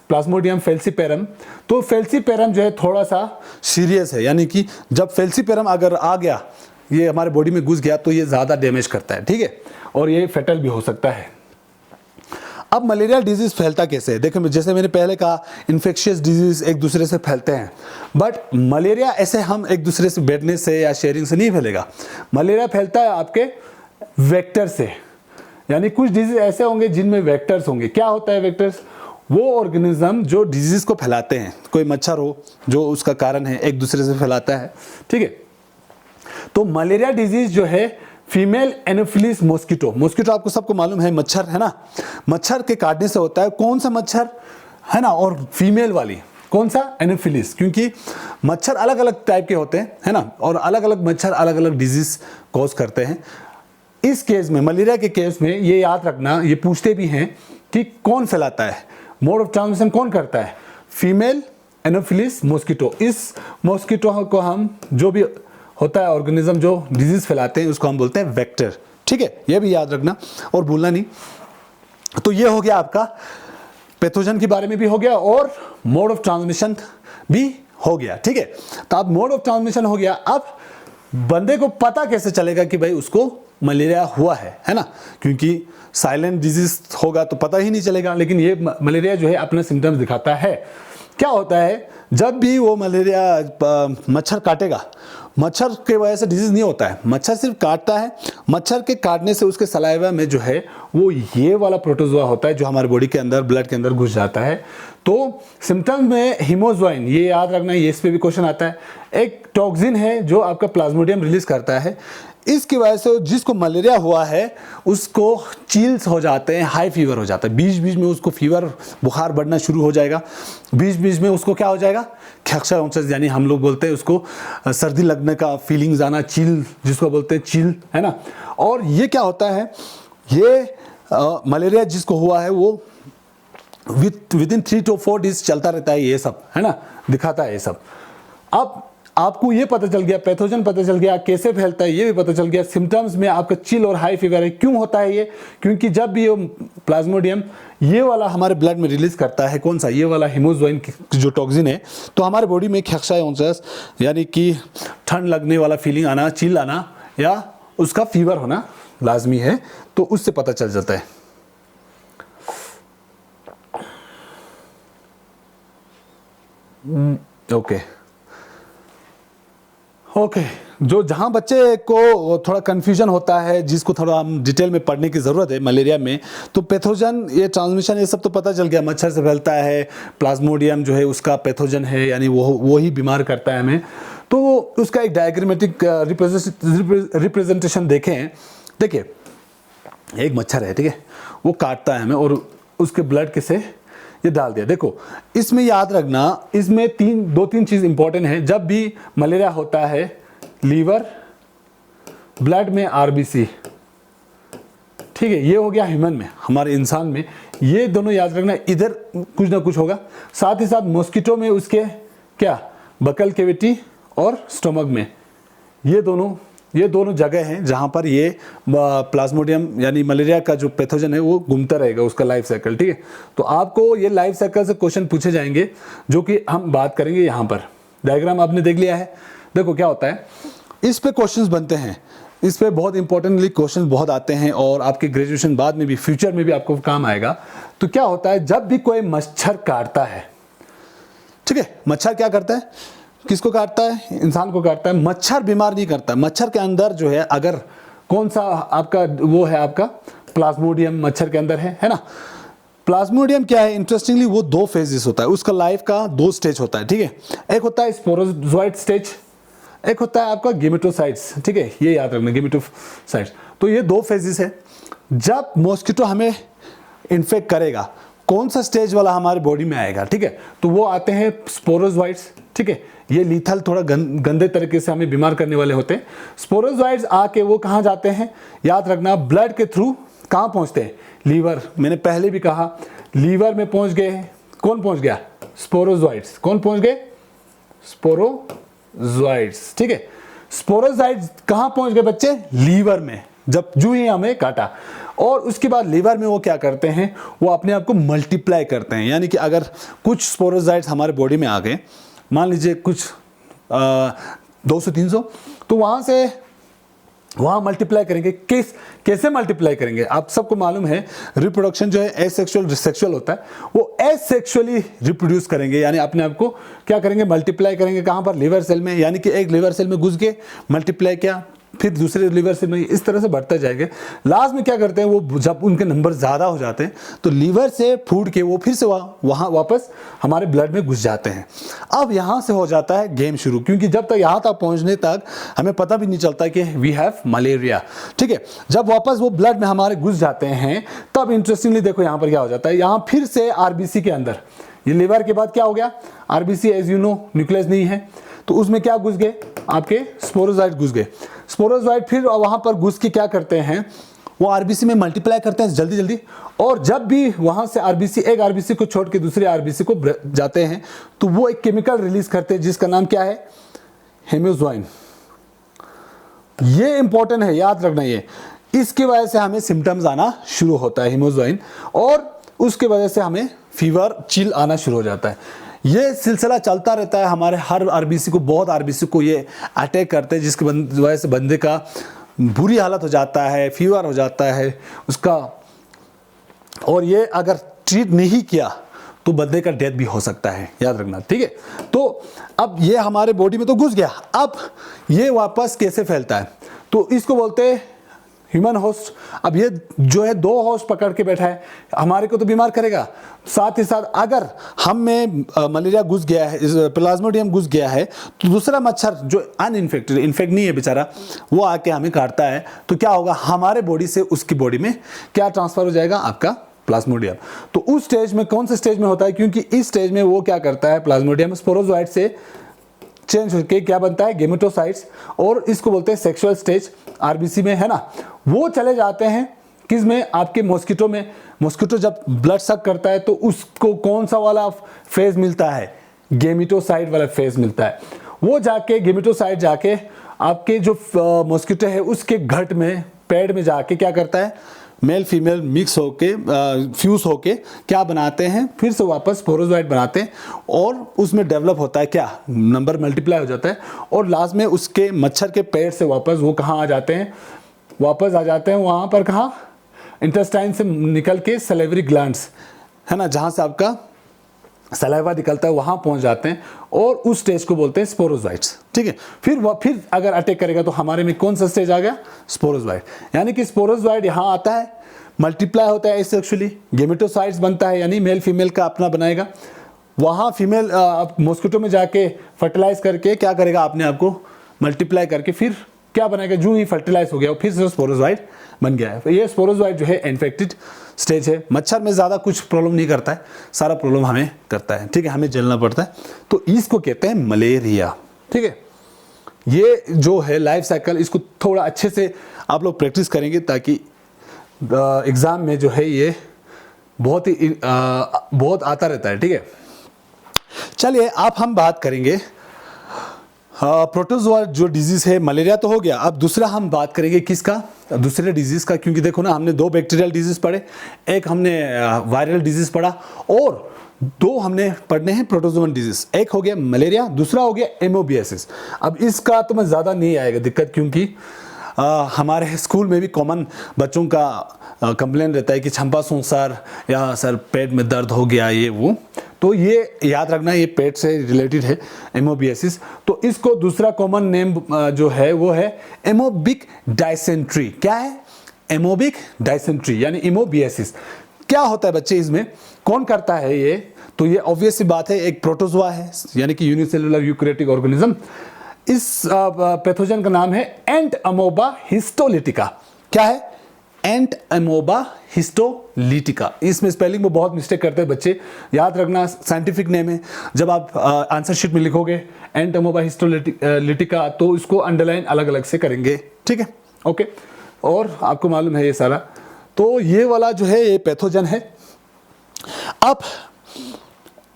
plasmodium falciparum. तो फेल्सीपेरम जो है थोड़ा सा सीरियस है, यानी कि जब फेल्सीपेरम अगर आ गया, ये हमारे बॉडी में घुस गया, तो ये ज़्यादा डैमेज करता है, ठीक है, और ये फेटल भी हो सकता है। अब मलेरिया डिजीज़ फैलता कैसे है? देखो, जैसे मैंने पहले कहा, इन्फेक्शियस डिजीज़ एक दूसरे से फैलते हैं, बट मलेरिया ऐसे हम एक दूसरे से बैठने से या शेयरिंग से नहीं फैलेगा। मलेरिया फैलता है आपके वेक्टर से, यानी कुछ डिजीज़ ऐसे होंगे जिनमें वेक्टर्स होंगे। क्या होता है वेक्टर्स? वो ऑर्गेनिज्म जो डिजीज़ को फैलाते हैं, कोई मच्छर हो जो उसका कारण है, एक दूसरे से फैलाता है, ठीक है। तो मलेरिया डिजीज़ जो है फीमेल एनोफिलिस मॉस्किटो, मॉस्किटो आपको सबको मालूम है, मच्छर है ना, मच्छर के काटने से होता है। कौन सा मच्छर है ना, और फीमेल वाली कौन सा, एनोफिलिस, क्योंकि मच्छर अलग अलग टाइप के होते हैं, है ना, और अलग अलग मच्छर अलग अलग डिजीज़ कॉज करते हैं। इस केस में, मलेरिया के केस में, ये याद रखना, ये पूछते भी हैं कि कौन फैलाता है, मोड ऑफ ट्रांसमिशन कौन करता है, फीमेल एनोफिलिस मॉस्किटो। इस मॉस्किटो को हम, जो भी होता है ऑर्गेनिज्म जो डिजीज फैलाते हैं, उसको हम बोलते हैं वेक्टर, ठीक है, ये भी याद रखना और भूलना नहीं। तो ये हो गया आपका पैथोजन के बारे में भी हो गया, और मोड ऑफ ट्रांसमिशन भी हो गया, ठीक है। तो अब मोड ऑफ ट्रांसमिशन हो गया, अब बंदे को पता कैसे चलेगा कि भाई उसको मलेरिया हुआ है ना, क्योंकि साइलेंट डिजीज होगा तो पता ही नहीं चलेगा, लेकिन ये मलेरिया जो है अपने सिम्टम्स दिखाता है। क्या होता है, जब भी वो मलेरिया मच्छर काटेगा, मच्छर के वजह से डिजीज नहीं होता है, मच्छर सिर्फ काटता है, मच्छर के काटने से उसके सलाइवा में जो है वो ये वाला प्रोटोजोआ होता है जो हमारे बॉडी के अंदर, ब्लड के अंदर घुस जाता है। तो सिम्टम्स में हीमोज्वाइन, ये याद रखना, ये इस पे भी क्वेश्चन आता है, एक टॉक्सिन है जो आपका प्लाज्मोडियम रिलीज करता है। इसकी वजह से जिसको मलेरिया हुआ है उसको चिल्स हो जाते हैं, हाई फीवर हो जाता है, बीच बीच में उसको फीवर, बुखार बढ़ना शुरू हो जाएगा, बीच बीच में उसको क्या हो जाएगा, खैक्शा औंचस, यानी हम लोग बोलते हैं उसको सर्दी लगने का फीलिंग्स आना, चिल जिसको बोलते हैं चिल, है ना। और ये क्या होता है, ये मलेरिया जिसको हुआ है वो विदिन 3 to 4 days चलता रहता है, ये सब है ना, दिखाता है ये सब। अब आपको ये पता चल गया, पैथोजन पता चल गया, कैसे फैलता है ये भी पता चल गया, सिम्टम्स में आपका चिल और हाई फीवर है। क्यों होता है ये? क्योंकि जब भी ये प्लाज्मोडियम ये वाला हमारे ब्लड में रिलीज करता है, कौन सा, ये वाला हीमोज्वाइन जो टॉक्सिन है, तो हमारे बॉडी में खैक्शा औंचस, यानी कि ठंड लगने वाला फीलिंग आना, चिल आना, या उसका फीवर होना लाजमी है, तो उससे पता चल जाता है। ओके, जो जहाँ बच्चे को थोड़ा कन्फ्यूजन होता है, जिसको थोड़ा हम डिटेल में पढ़ने की ज़रूरत है मलेरिया में, तो पैथोजन, ये ट्रांसमिशन, ये सब तो पता चल गया, मच्छर से फैलता है, प्लाज्मोडियम जो है उसका पैथोजन है, यानी वो ही बीमार करता है हमें। तो उसका एक डायग्रामेटिक रिप्रेजेंटेशन देखें। देखिए एक मच्छर है, ठीक है, वो काटता है हमें और उसके ब्लड किसे ये डाल दिया। देखो इसमें याद रखना, इसमें दो तीन चीज़ इंपॉर्टेंट है। जब भी मलेरिया होता है, लीवर, ब्लड में आरबीसी, ठीक है, ये हो गया ह्यूमन में, हमारे इंसान में, ये दोनों याद रखना, इधर कुछ ना कुछ होगा। साथ ही साथ मॉस्किटो में उसके क्या, बकल कैविटी और स्टमक में, ये दोनों जगह हैं जहां पर ये प्लाज्मोडियम यानी मलेरिया का जो पैथोजन है वो घूमता रहेगा, उसका लाइफ साइकिल, ठीक है। तो आपको ये लाइफ साइकिल से क्वेश्चन पूछे जाएंगे जो कि हम बात करेंगे। यहाँ पर डायग्राम आपने देख लिया है। देखो क्या होता है, इस पे क्वेश्चंस बनते हैं, इस पे बहुत इंपॉर्टेंटली क्वेश्चंस बहुत आते हैं और आपके ग्रेजुएशन बाद में भी, फ्यूचर में भी आपको काम आएगा। तो क्या होता है, जब भी कोई मच्छर काटता है, ठीक है, मच्छर क्या करता है, किसको काटता है, इंसान को काटता है। मच्छर बीमार नहीं करता। मच्छर के अंदर जो है, अगर कौन सा आपका वो है, आपका प्लाज्मोडियम मच्छर के अंदर है ना। प्लाज्मोडियम क्या है, इंटरेस्टिंगली वो 2 फेजेस होता है, उसका लाइफ का 2 स्टेज होता है, ठीक है। एक होता है स्पोरोजोइट स्टेज, एक होता है आपका गेमेटोसाइट्स, ठीक है, ये याद रखना, गेमेटोसाइट्स। तो ये 2 फेजेस है। जब मॉस्किटो हमें इन्फेक्ट करेगा, कौन सा स्टेज वाला हमारे बॉडी में आएगा, ठीक है, तो वो आते हैं स्पोरोजोइट्स, ठीक है। ये लीथल, थोड़ा गंदे तरीके से हमें बीमार करने वाले होते हैं। स्पोरोजोइट्स आके वो कहाँ जाते हैं, याद रखना, ब्लड के थ्रू कहाँ पहुँचते हैं, लीवर। मैंने पहले भी कहा लीवर में पहुँच गए, कौन पहुँच गया, स्पोरोजोइट्स। कौन पहुँच गए, स्पोरोजोइट्स, ठीक है। स्पोरोजोइट्स कहाँ पहुँच गए बच्चे, लीवर में, जब जो ही हमें काटा। और उसके बाद लीवर में वो क्या करते हैं, वो अपने आप को मल्टीप्लाई करते हैं। यानी कि अगर कुछ स्पोरोजोइट्स हमारे बॉडी में आ गए, मान लीजिए कुछ 200-300, तो वहाँ से वहाँ मल्टीप्लाई करेंगे। कैसे मल्टीप्लाई करेंगे, आप सबको मालूम है, रिप्रोडक्शन जो है एसेक्सुअल रिसेक्सुअल होता है, वो एसेक्सुअली रिप्रोड्यूस करेंगे, यानी अपने आप को क्या करेंगे, मल्टीप्लाई करेंगे। कहाँ पर, लिवर सेल में, यानी कि एक लिवर सेल में घुस के मल्टीप्लाई किया, फिर दूसरे लिवर सेल में, इस तरह से बढ़ते जाएंगे। लास्ट में क्या करते हैं, वो जब उनके नंबर ज़्यादा हो जाते हैं तो लीवर से फूट के वो फिर से वहाँ वापस हमारे ब्लड में घुस जाते हैं। अब यहाँ से हो जाता है गेम शुरू, क्योंकि जब तक यहाँ तक पहुँचने तक हमें पता भी नहीं चलता कि वी हैव मलेरिया, ठीक है। जब वापस वो ब्लड में हमारे घुस जाते हैं, तब इंटरेस्टिंगली देखो यहाँ पर क्या हो जाता है, यहाँ फिर से आरबीसी के अंदर, ये लिवर के बाद क्या हो गया, RBC as you know nucleus नहीं है, तो उसमें क्या घुस गए, आपके स्पोरोजोइट घुस गए। स्पोरोजोइट फिर वहां पर घुस के क्या करते हैं, वो आरबीसी में मल्टीप्लाई करते हैं जल्दी जल्दी। और जब भी वहां से आरबीसी, एक आरबीसी को छोड़ के दूसरे आरबीसी को जाते हैं, तो वो एक केमिकल रिलीज करते हैं जिसका नाम क्या है, हेमोज्वाइन। ये इंपॉर्टेंट है, याद रखना। ये इसकी वजह से हमें सिम्टम्स आना शुरू होता है, हेमोज्वाइन, और उसके वजह से हमें फीवर, चिल आना शुरू हो जाता है। ये सिलसिला चलता रहता है, हमारे हर आरबीसी को, बहुत आरबीसी को ये अटैक करते हैं, जिसकी वजह से बंदे का बुरी हालत हो जाता है, फीवर हो जाता है उसका। और ये अगर ट्रीट नहीं किया तो बंदे का डेथ भी हो सकता है, याद रखना, ठीक है। तो अब ये हमारे बॉडी में तो घुस गया, अब ये वापस कैसे फैलता है, तो इसको बोलते हैं ह्यूमन होस्ट। अब ये जो है 2 होस्ट पकड़ के बैठा है, हमारे को तो बीमार करेगा, साथ ही साथ अगर हम में मलेरिया घुस गया है, प्लाज्मोडियम घुस गया है, तो दूसरा मच्छर जो अनइन्फेक्टेड, इन्फेक्ट नहीं है बेचारा, वो आके हमें काटता है, तो क्या होगा, हमारे बॉडी से उसकी बॉडी में क्या ट्रांसफर हो जाएगा, आपका प्लाज्मोडियम। तो उस स्टेज में, कौन से स्टेज में होता है, क्योंकि इस स्टेज में वो क्या करता है, प्लाज्मोडियम स्पोरोजोइट से चेंज होकर क्या बनता है, गेमेटोसाइट्स, और इसको बोलते हैं सेक्सुअल स्टेज, आरबीसी में है ना। वो चले जाते हैं किस में, आपके मॉस्किटो में। मॉस्किटो जब ब्लड सक करता है तो उसको कौन सा वाला फेज मिलता है, गेमेटोसाइट वाला फेज मिलता है। वो जाके गेमेटोसाइट जाके आपके जो मॉस्किटो है उसके घट में, पेड़ में जाके क्या करता है, मेल फीमेल मिक्स होके, फ्यूज होके क्या बनाते हैं, फिर से वापस स्पोरोजोइट बनाते हैं, और उसमें डेवलप होता है क्या, नंबर मल्टीप्लाई हो जाता है, और लास्ट में उसके मच्छर के पेट से वापस वो कहाँ आ जाते हैं, वापस आ जाते हैं वहाँ पर, कहाँ, इंटेस्टाइन से निकल के सलेवरी ग्लैंड्स, है ना, जहाँ से आपका सलाइवा निकलता है, वहाँ पहुँच जाते हैं, और उस स्टेज को बोलते हैं स्पोरोजोइट्स, ठीक है। फिर अगर अटैक करेगा तो हमारे में कौन सा स्टेज आ गया, स्पोरोजोइट। यानी कि स्पोरोजोइट यहाँ आता है, मल्टीप्लाई होता है एसेक्सुअली, गेमेटोसाइट्स बनता है, यानी मेल फीमेल का अपना बनाएगा, वहाँ फीमेल मॉस्किटो में जाके फर्टिलाइज करके क्या करेगा, अपने आप को मल्टीप्लाई करके फिर क्या बनाएगा, जो ही फर्टिलाइज हो गया फिर से स्पोरोजोइट बन गया है। ये स्पोरोजोइट जो है इन्फेक्टेड स्टेज है। मच्छर में ज़्यादा कुछ प्रॉब्लम नहीं करता है, सारा प्रॉब्लम हमें करता है, ठीक है, हमें जलना पड़ता है। तो इसको कहते हैं मलेरिया, ठीक है। ये जो है लाइफ साइकिल, इसको थोड़ा अच्छे से आप लोग प्रैक्टिस करेंगे ताकि एग्ज़ाम में जो है ये बहुत आता रहता है, ठीक है। चलिए अब हम बात करेंगे प्रोटोजोआ जो डिजीज़ है, मलेरिया तो हो गया। अब दूसरा हम बात करेंगे किसका, दूसरे डिजीज़ का, क्योंकि देखो ना हमने 2 बैक्टीरियल डिजीज़ पढ़े, एक हमने वायरल डिजीज़ पढ़ा और 2 हमने पढ़ने हैं प्रोटोजोअन डिजीज़। एक हो गया मलेरिया, दूसरा हो गया एमोबियासिस। अब इसका तो मैं ज़्यादा नहीं आएगा दिक्कत, क्योंकि हमारे स्कूल में भी कॉमन बच्चों का कंप्लेन रहता है कि छंपा सूंसर या सर पेट में दर्द हो गया, ये वो। तो ये याद रखना, ये पेट से रिलेटेड है एमोबियासिस। तो इसको दूसरा कॉमन नेम जो है वो है एमोबिक डायसेंट्री। क्या है? एमोबिक डायसेंट्री यानी एमोबियासिस। क्या होता है बच्चे, इसमें कौन करता है ये? तो ये ऑब्वियस सी बात है, एक प्रोटोजोआ है यानी कि यूनिसेलुलर यूकैरियोटिक ऑर्गेनिज्म। इस पैथोजन का नाम है एंट अमोबा हिस्टोलिटिका। क्या है? एंट अमोबा हिस्टोलिटिका। इसमें स्पेलिंग में बहुत मिस्टेक करते हैं बच्चे, याद रखना साइंटिफिक नेम है। जब आप आंसर शीट में लिखोगे एंट अमोबा हिस्टोलिटिका तो इसको अंडरलाइन अलग अलग से करेंगे, ठीक है, ओके। और आपको मालूम है ये सारा। तो ये वाला जो है ये पैथोजन है। अब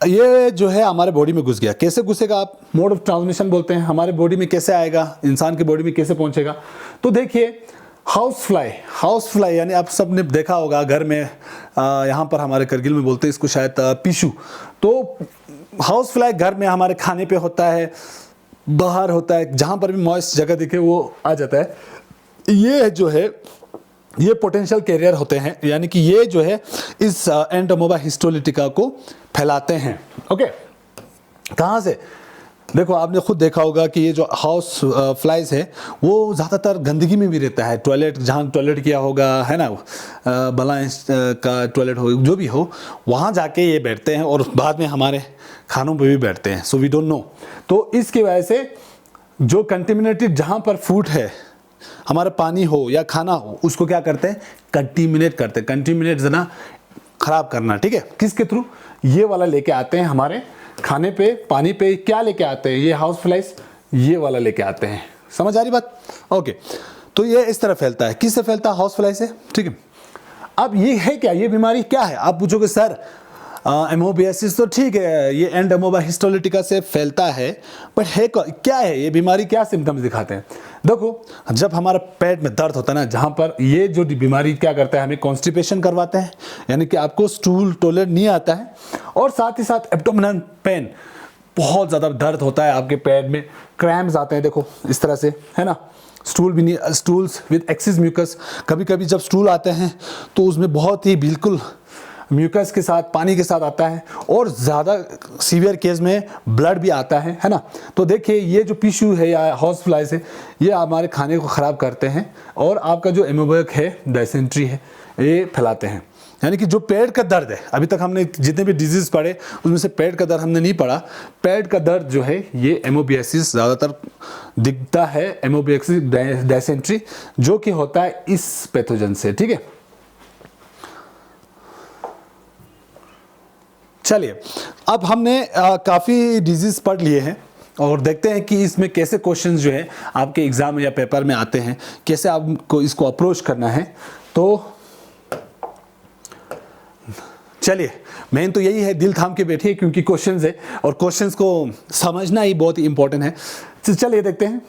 ये जो है हमारे बॉडी में घुस गया, कैसे घुसेगा? आप मोड ऑफ ट्रांसमिशन बोलते हैं, हमारे बॉडी में कैसे आएगा, इंसान की बॉडी में कैसे पहुंचेगा? तो देखिए हाउस फ्लाई यानी आप सबने देखा होगा घर में, यहाँ पर हमारे करगिल में बोलते हैं इसको शायद पिशू। तो हाउस फ्लाई घर में हमारे खाने पे होता है, बाहर होता है, जहाँ पर भी मॉइस्ट जगह दिखे वो आ जाता है। ये जो है ये पोटेंशियल कैरियर होते हैं, यानी कि ये जो है इस एंट अमोबा हिस्टोलिटिका को फैलाते हैं, ओके। कहाँ से? देखो आपने खुद देखा होगा कि ये जो हाउस फ्लाइज है वो ज़्यादातर गंदगी में भी रहता है। टॉयलेट, जहाँ टॉयलेट किया होगा है ना, बलाएं का टॉयलेट हो, जो भी हो, वहाँ जाके ये बैठते हैं और बाद में हमारे खानों पे भी बैठते हैं। So we don't know. तो इसकी वजह से जो कंटेमिनेटेड जहाँ पर फूड है, हमारा पानी हो या खाना हो, उसको क्या करते हैं? कंटीमिनेट करते हैं। कंटीमिनेट जना खराब करना, ठीक है। किसके थ्रू? ये वाला लेके आते हैं हमारे खाने पे, पानी पे। क्या लेके आते हैं? ये हाउस फ्लाइज ये वाला लेके आते हैं। समझ आ रही बात? ओके। तो ये इस तरह फैलता है। किससे फैलता है? हाउस फ्लाई से, ठीक है। अब ये है क्या, ये बीमारी क्या है? आप पूछोगे सर एमोबियासिस तो ठीक है, ये एंट अमोबा हिस्टोलिटिका से फैलता है, बट है क्या है ये बीमारी? क्या सिम्टम्स दिखाते हैं? देखो जब हमारा पेट में दर्द होता है ना, जहाँ पर ये जो बीमारी क्या करता है, हमें कॉन्स्टिपेशन करवाता है, यानी कि आपको स्टूल टॉयलेट नहीं आता है, और साथ ही साथ एब्डोमिनल पेन, बहुत ज़्यादा दर्द होता है आपके पेट में, क्रैम्स आते हैं, देखो इस तरह से, है ना। स्टूल भी नहीं, स्टूल्स विद एक्सेस म्यूकस। कभी कभी जब स्टूल आते हैं तो उसमें बहुत ही बिल्कुल म्यूकस के साथ, पानी के साथ आता है, और ज़्यादा सीवियर केस में ब्लड भी आता है ना। तो देखिए ये जो टिश्यू है या हाउस फ्लाइज है, ये हमारे खाने को ख़राब करते हैं, और आपका जो एमोबिक है, डायसेंट्री है, ये फैलाते हैं। यानी कि जो पेट का दर्द है, अभी तक हमने जितने भी डिजीज़ पढ़े उसमें से पेट का दर्द हमने नहीं पढ़ा। पेट का दर्द जो है ये एमोबियासिस ज़्यादातर दिखता है, एमोबियासिस डायसेंट्री, जो कि होता है इस पैथोजन से, ठीक है। चलिए अब हमने काफ़ी डिजीज़ पढ़ लिए हैं, और देखते हैं कि इसमें कैसे क्वेश्चंस जो है आपके एग्ज़ाम या पेपर में आते हैं, कैसे आपको इसको अप्रोच करना है। तो चलिए मेन तो यही है, दिल थाम के बैठिए, क्योंकि क्वेश्चंस है और क्वेश्चंस को समझना ही बहुत ही इंपॉर्टेंट है। तो चलिए देखते हैं।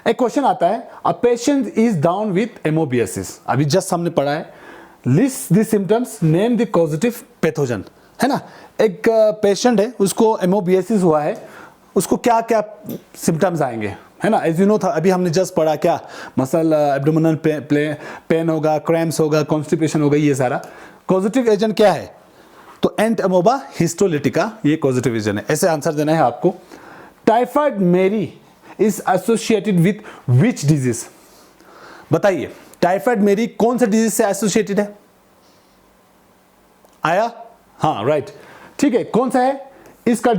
एक क्वेश्चन आता है, a patient is down with एमोबियासिस। अभी जस्ट हमने पढ़ा है, list the symptoms, name the causative pathogen, है ना। एक पेशेंट है, उसको एमोबियासिस हुआ है, उसको क्या क्या सिम्टम्स आएंगे, है ना। एज यू नो था, अभी हमने जस्ट पढ़ा क्या, मसल एब्डोमिनल पेन होगा, क्रैम्प्स होगा, कॉन्स्टिपेशन होगा, ये सारा। कॉजेटिव एजेंट क्या है? तो एंट अमोबा हिस्टोलिटिका ये कॉजेटिव एजेंट है। ऐसे आंसर देना है आपको। टाइफाइड मेरी is associated with which disease? बताइए, टाइफाइड मेरी कौन सा डिजीज से एसोसिएटेड है? आया? हाँ राइट, ठीक है। कौन सा है? इसका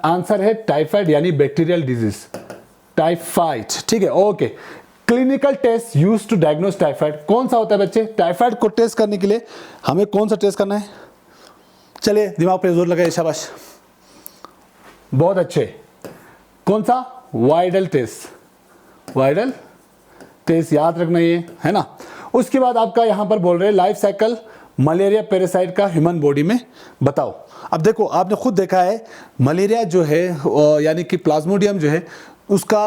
आंसर है टाइफाइड यानी बैक्टीरियल डिजीज, टाइफाइड। ठीक है, okay. Clinical test use to diagnose typhoid कौन सा होता है बच्चे? टाइफाइड को टेस्ट करने के लिए हमें कौन सा टेस्ट करना है? चलिए दिमाग पे जोर लगाइए, शाबाश, बहुत अच्छे। कौन सा? वाइडल टेस्ट, वाइडल टेस्ट याद रखना ये, है ना। उसके बाद आपका यहां पर बोल रहे हैं लाइफ साइकिल मलेरिया पैरासाइट का ह्यूमन बॉडी में बताओ। अब देखो, आपने खुद देखा है मलेरिया जो है यानी कि प्लाज्मोडियम जो है उसका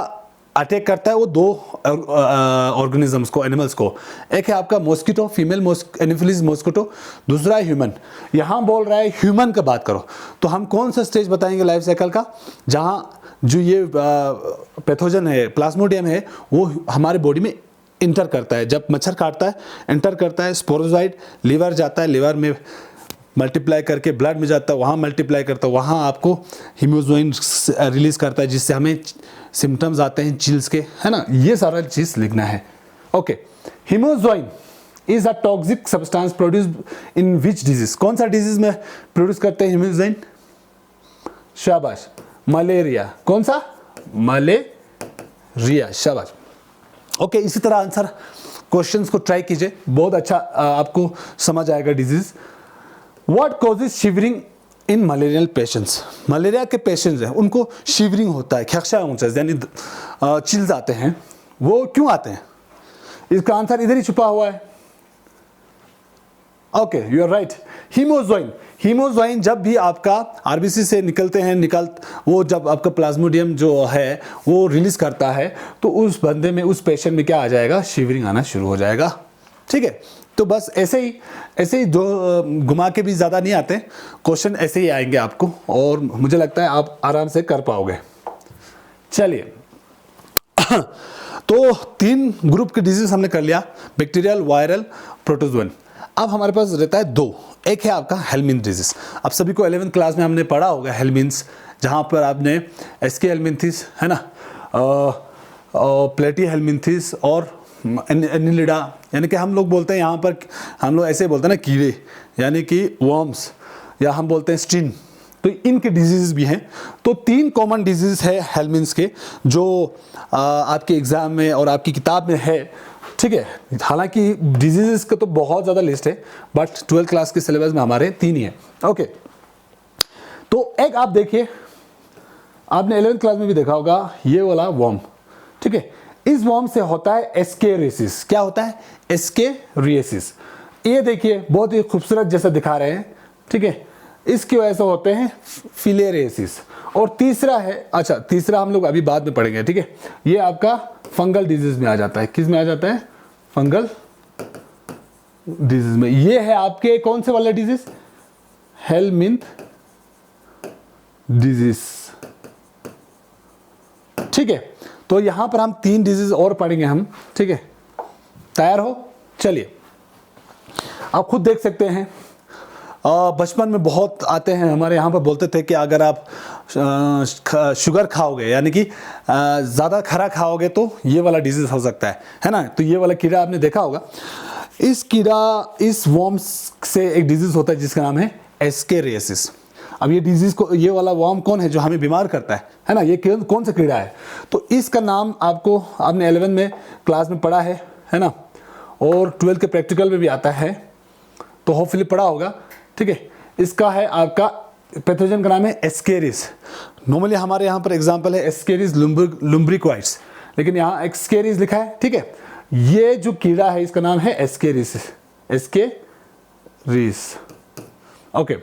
अटैक करता है वो दो ऑर्गेनिजम्स को, एनिमल्स को। एक है आपका मॉस्किटो, फीमेल एनोफिलिस मॉस्किटो, दूसरा है ह्यूमन। यहाँ बोल रहा है ह्यूमन का बात करो, तो हम कौन सा स्टेज बताएंगे लाइफ साइकिल का जहाँ जो ये पैथोजन है, प्लाज्मोडियम है, वो हमारे बॉडी में इंटर करता है। जब मच्छर काटता है एंटर करता है, स्पोरोजोइड लिवर जाता है, लिवर में मल्टीप्लाई करके ब्लड में जाता है, वहाँ मल्टीप्लाई करता है, वहाँ आपको हीमोग्लोबिन रिलीज करता है जिससे हमें सिम्टम्स आते हैं चिल्स के, है ना। ये सारा चीज़ लिखना है, okay. Haemoglobin is a toxic substance produce in which disease? कौन सा डिजीज में प्रोड्यूस करते हैं हीमोग्लोबिन? शाबाश, मलेरिया। कौन सा? मलेरिया, शाबाश, ओके। इसी तरह आंसर क्वेश्चंस को ट्राई कीजिए, बहुत अच्छा आपको समझ आएगा disease. What causes shivering in malarial patients? Malaria के पेशेंट्स हैं उनको शिवरिंग होता है, ख्याक्षा यानी चिल्स आते हैं, वो क्यों आते हैं? इसका आंसर इधर ही छुपा हुआ है, okay, you are right. Haemoglobin, haemoglobin जब भी आपका आरबीसी से निकलते हैं, वो जब आपका प्लाज्मोडियम जो है वो रिलीज करता है तो उस बंदे में, उस पेशेंट में क्या आ जाएगा? शिवरिंग आना शुरू हो जाएगा। ठीक है, तो बस ऐसे ही जो घुमा के भी ज़्यादा नहीं आते क्वेश्चन, ऐसे ही आएंगे आपको और मुझे लगता है आप आराम से कर पाओगे। चलिए तो 3 ग्रुप के डिजीज हमने कर लिया, बैक्टीरियल, वायरल, प्रोटोजोअन। अब हमारे पास रहता है 2, एक है आपका हेलमिंथ डिजीज। अब सभी को 11th क्लास में हमने पढ़ा होगा हेलमिंथ्स, जहाँ पर आपने एस्के हेलमिंथिस, है ना, प्लेटी हेलमिंथिस और एनिलिडा, यानी कि हम लोग बोलते हैं यहाँ पर, हम लोग ऐसे बोलते हैं ना कीड़े, यानी कि वर्म्स, या हम बोलते हैं स्टिन, तो इनके डिजीज़ भी हैं। तो 3 कॉमन डिजीज़ है हेलमिंथ्स के जो आपके एग्ज़ाम में और आपकी किताब में है। ठीक है, हालांकि डिजीज़ का तो बहुत ज़्यादा लिस्ट है, बट 12th क्लास के सिलेबस में हमारे 3 ही हैं, ओके। तो एक आप देखिए, आपने 11th क्लास में भी देखा होगा ये वाला वर्म, ठीक है। इस वर्म से होता है एस्केरियासिस। क्या होता है? एस्केरियासिस। ये देखिए बहुत ही खूबसूरत जैसा दिखा रहे हैं, ठीक है। इसकी वजह से होते हैं फिलेरियासिस। और तीसरा है, अच्छा तीसरा हम लोग अभी बाद में पढ़ेंगे, ठीक है। ये आपका फंगल डिजीज में आ जाता है। किस में आ जाता है? फंगल डिजीज में। ये है आपके कौन से वाला डिजीज? हेलमिंथ डिजीज, ठीक है। तो यहां पर हम 3 डिजीज और पढ़ेंगे हम, ठीक है। तैयार हो? चलिए, आप खुद देख सकते हैं, बचपन में बहुत आते हैं हमारे यहाँ पर, बोलते थे कि अगर आप शुगर खाओगे यानी कि ज़्यादा खरा खाओगे तो ये वाला डिजीज़ हो सकता है ना। तो ये वाला कीड़ा आपने देखा होगा। इस वर्म्स से एक डिजीज़ होता है जिसका नाम है एस्केरियासिस। अब ये डिजीज़ को, ये वाला वर्म कौन है जो हमें बीमार करता है ना, ये कौन सा कीड़ा है? तो इसका नाम आपने 11 में क्लास में पढ़ा है ना, और 12th के प्रैक्टिकल में भी आता है, तो होपफुली पढ़ा होगा, ठीक है। इसका है आपका पैथोजन का नाम है एस्केरिस। नॉर्मली हमारे यहाँ पर एग्जांपल है एस्केरिस लुम्ब्रिक्वाइट्स, लेकिन यहाँ एस्केरिस लिखा है, ठीक है। ये जो कीड़ा है इसका नाम है एस्केरिस, ओके।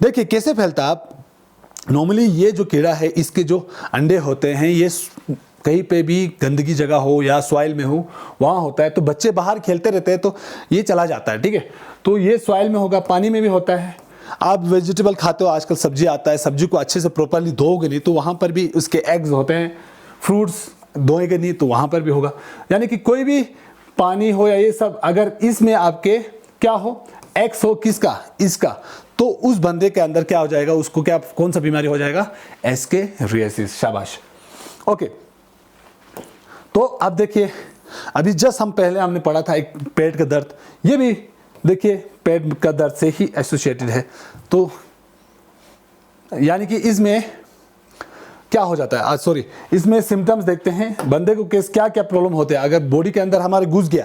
देखिए कैसे फैलता है। आप नॉर्मली ये जो कीड़ा है, इसके जो अंडे होते हैं, ये कहीं पे भी गंदगी जगह हो या सॉइल में हो वहाँ होता है। तो बच्चे बाहर खेलते रहते हैं तो ये चला जाता है, ठीक है। तो ये सॉइल में होगा, पानी में भी होता है। आप वेजिटेबल खाते हो, आजकल सब्जी आता है, सब्जी को अच्छे से प्रॉपर्ली धोओगे नहीं तो वहाँ पर भी उसके एग्स होते हैं। फ्रूट्स धोएंगे नहीं तो वहाँ पर भी होगा। यानी कि कोई भी पानी हो या ये सब, अगर इसमें आपके क्या हो, एक्स हो, किसका? इसका, तो उस बंदे के अंदर क्या हो जाएगा? उसको क्या, कौन सा बीमारी हो जाएगा? एस्केरियासिस। शाबाश, ओके। तो अब देखिए, अभी जस्ट हमने पढ़ा था एक पेट का दर्द, ये भी देखिए पेट का दर्द से ही एसोसिएटेड है। तो यानी कि इसमें क्या हो जाता है, सॉरी, इसमें सिम्टम्स देखते हैं बंदे को क्या क्या प्रॉब्लम होते हैं। अगर बॉडी के अंदर हमारे घुस गया,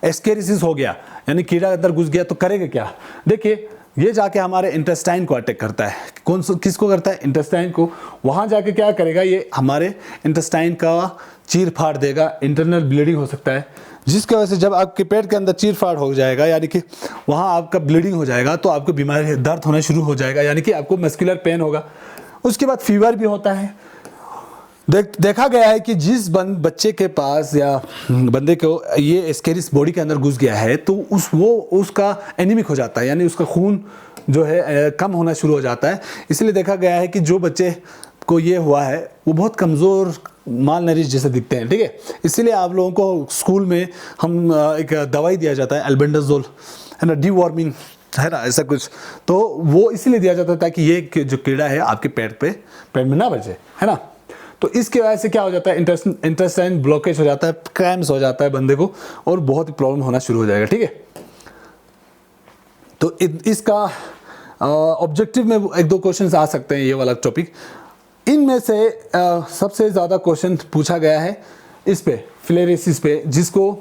एस्केरिसिस हो गया, यानी कीड़ा अंदर घुस गया, तो करेगा क्या? देखिए, ये जाके हमारे इंटेस्टाइन को अटैक करता है। किसको करता है? इंटेस्टाइन को। वहाँ जाके क्या करेगा? ये हमारे इंटेस्टाइन का चीर फाड़ देगा, इंटरनल ब्लीडिंग हो सकता है, जिसकी वजह से जब आपके पेट के अंदर चीर फाड़ हो जाएगा, यानी कि वहाँ आपका ब्लीडिंग हो जाएगा, तो आपको बीमारी, दर्द होना शुरू हो जाएगा, यानी कि आपको मस्कुलर पेन होगा। उसके बाद फीवर भी होता है। देखा गया है कि जिस बच्चे के पास या बंदे को ये एस्केरिस बॉडी के अंदर घुस गया है, तो उसका एनीमिक हो जाता है, यानी उसका खून जो है कम होना शुरू हो जाता है। इसलिए देखा गया है कि जो बच्चे को ये हुआ है वो बहुत कमज़ोर, माल नरिश जैसे दिखते हैं, ठीक है। इसीलिए आप लोगों को स्कूल में हम एक दवाई दिया जाता है, एल्बेंडाजोल, है ना, डीवॉर्मिंग, है ना, ऐसा कुछ। तो वो इसलिए दिया जाता है ताकि ये जो कीड़ा है आपके पेट में ना बचे, है ना। तो इसकी वजह से क्या हो जाता है? इंटेस्टाइन ब्लॉकेज हो जाता है, क्रैम्स हो जाता है बंदे को, और बहुत ही प्रॉब्लम होना शुरू हो जाएगा, ठीक है। तो इसका ऑब्जेक्टिव में 1-2 क्वेश्चन आ सकते हैं, ये वाला टॉपिक। इनमें से सबसे ज़्यादा क्वेश्चन पूछा गया है इस पे, फिलेरियासिस पे, जिसको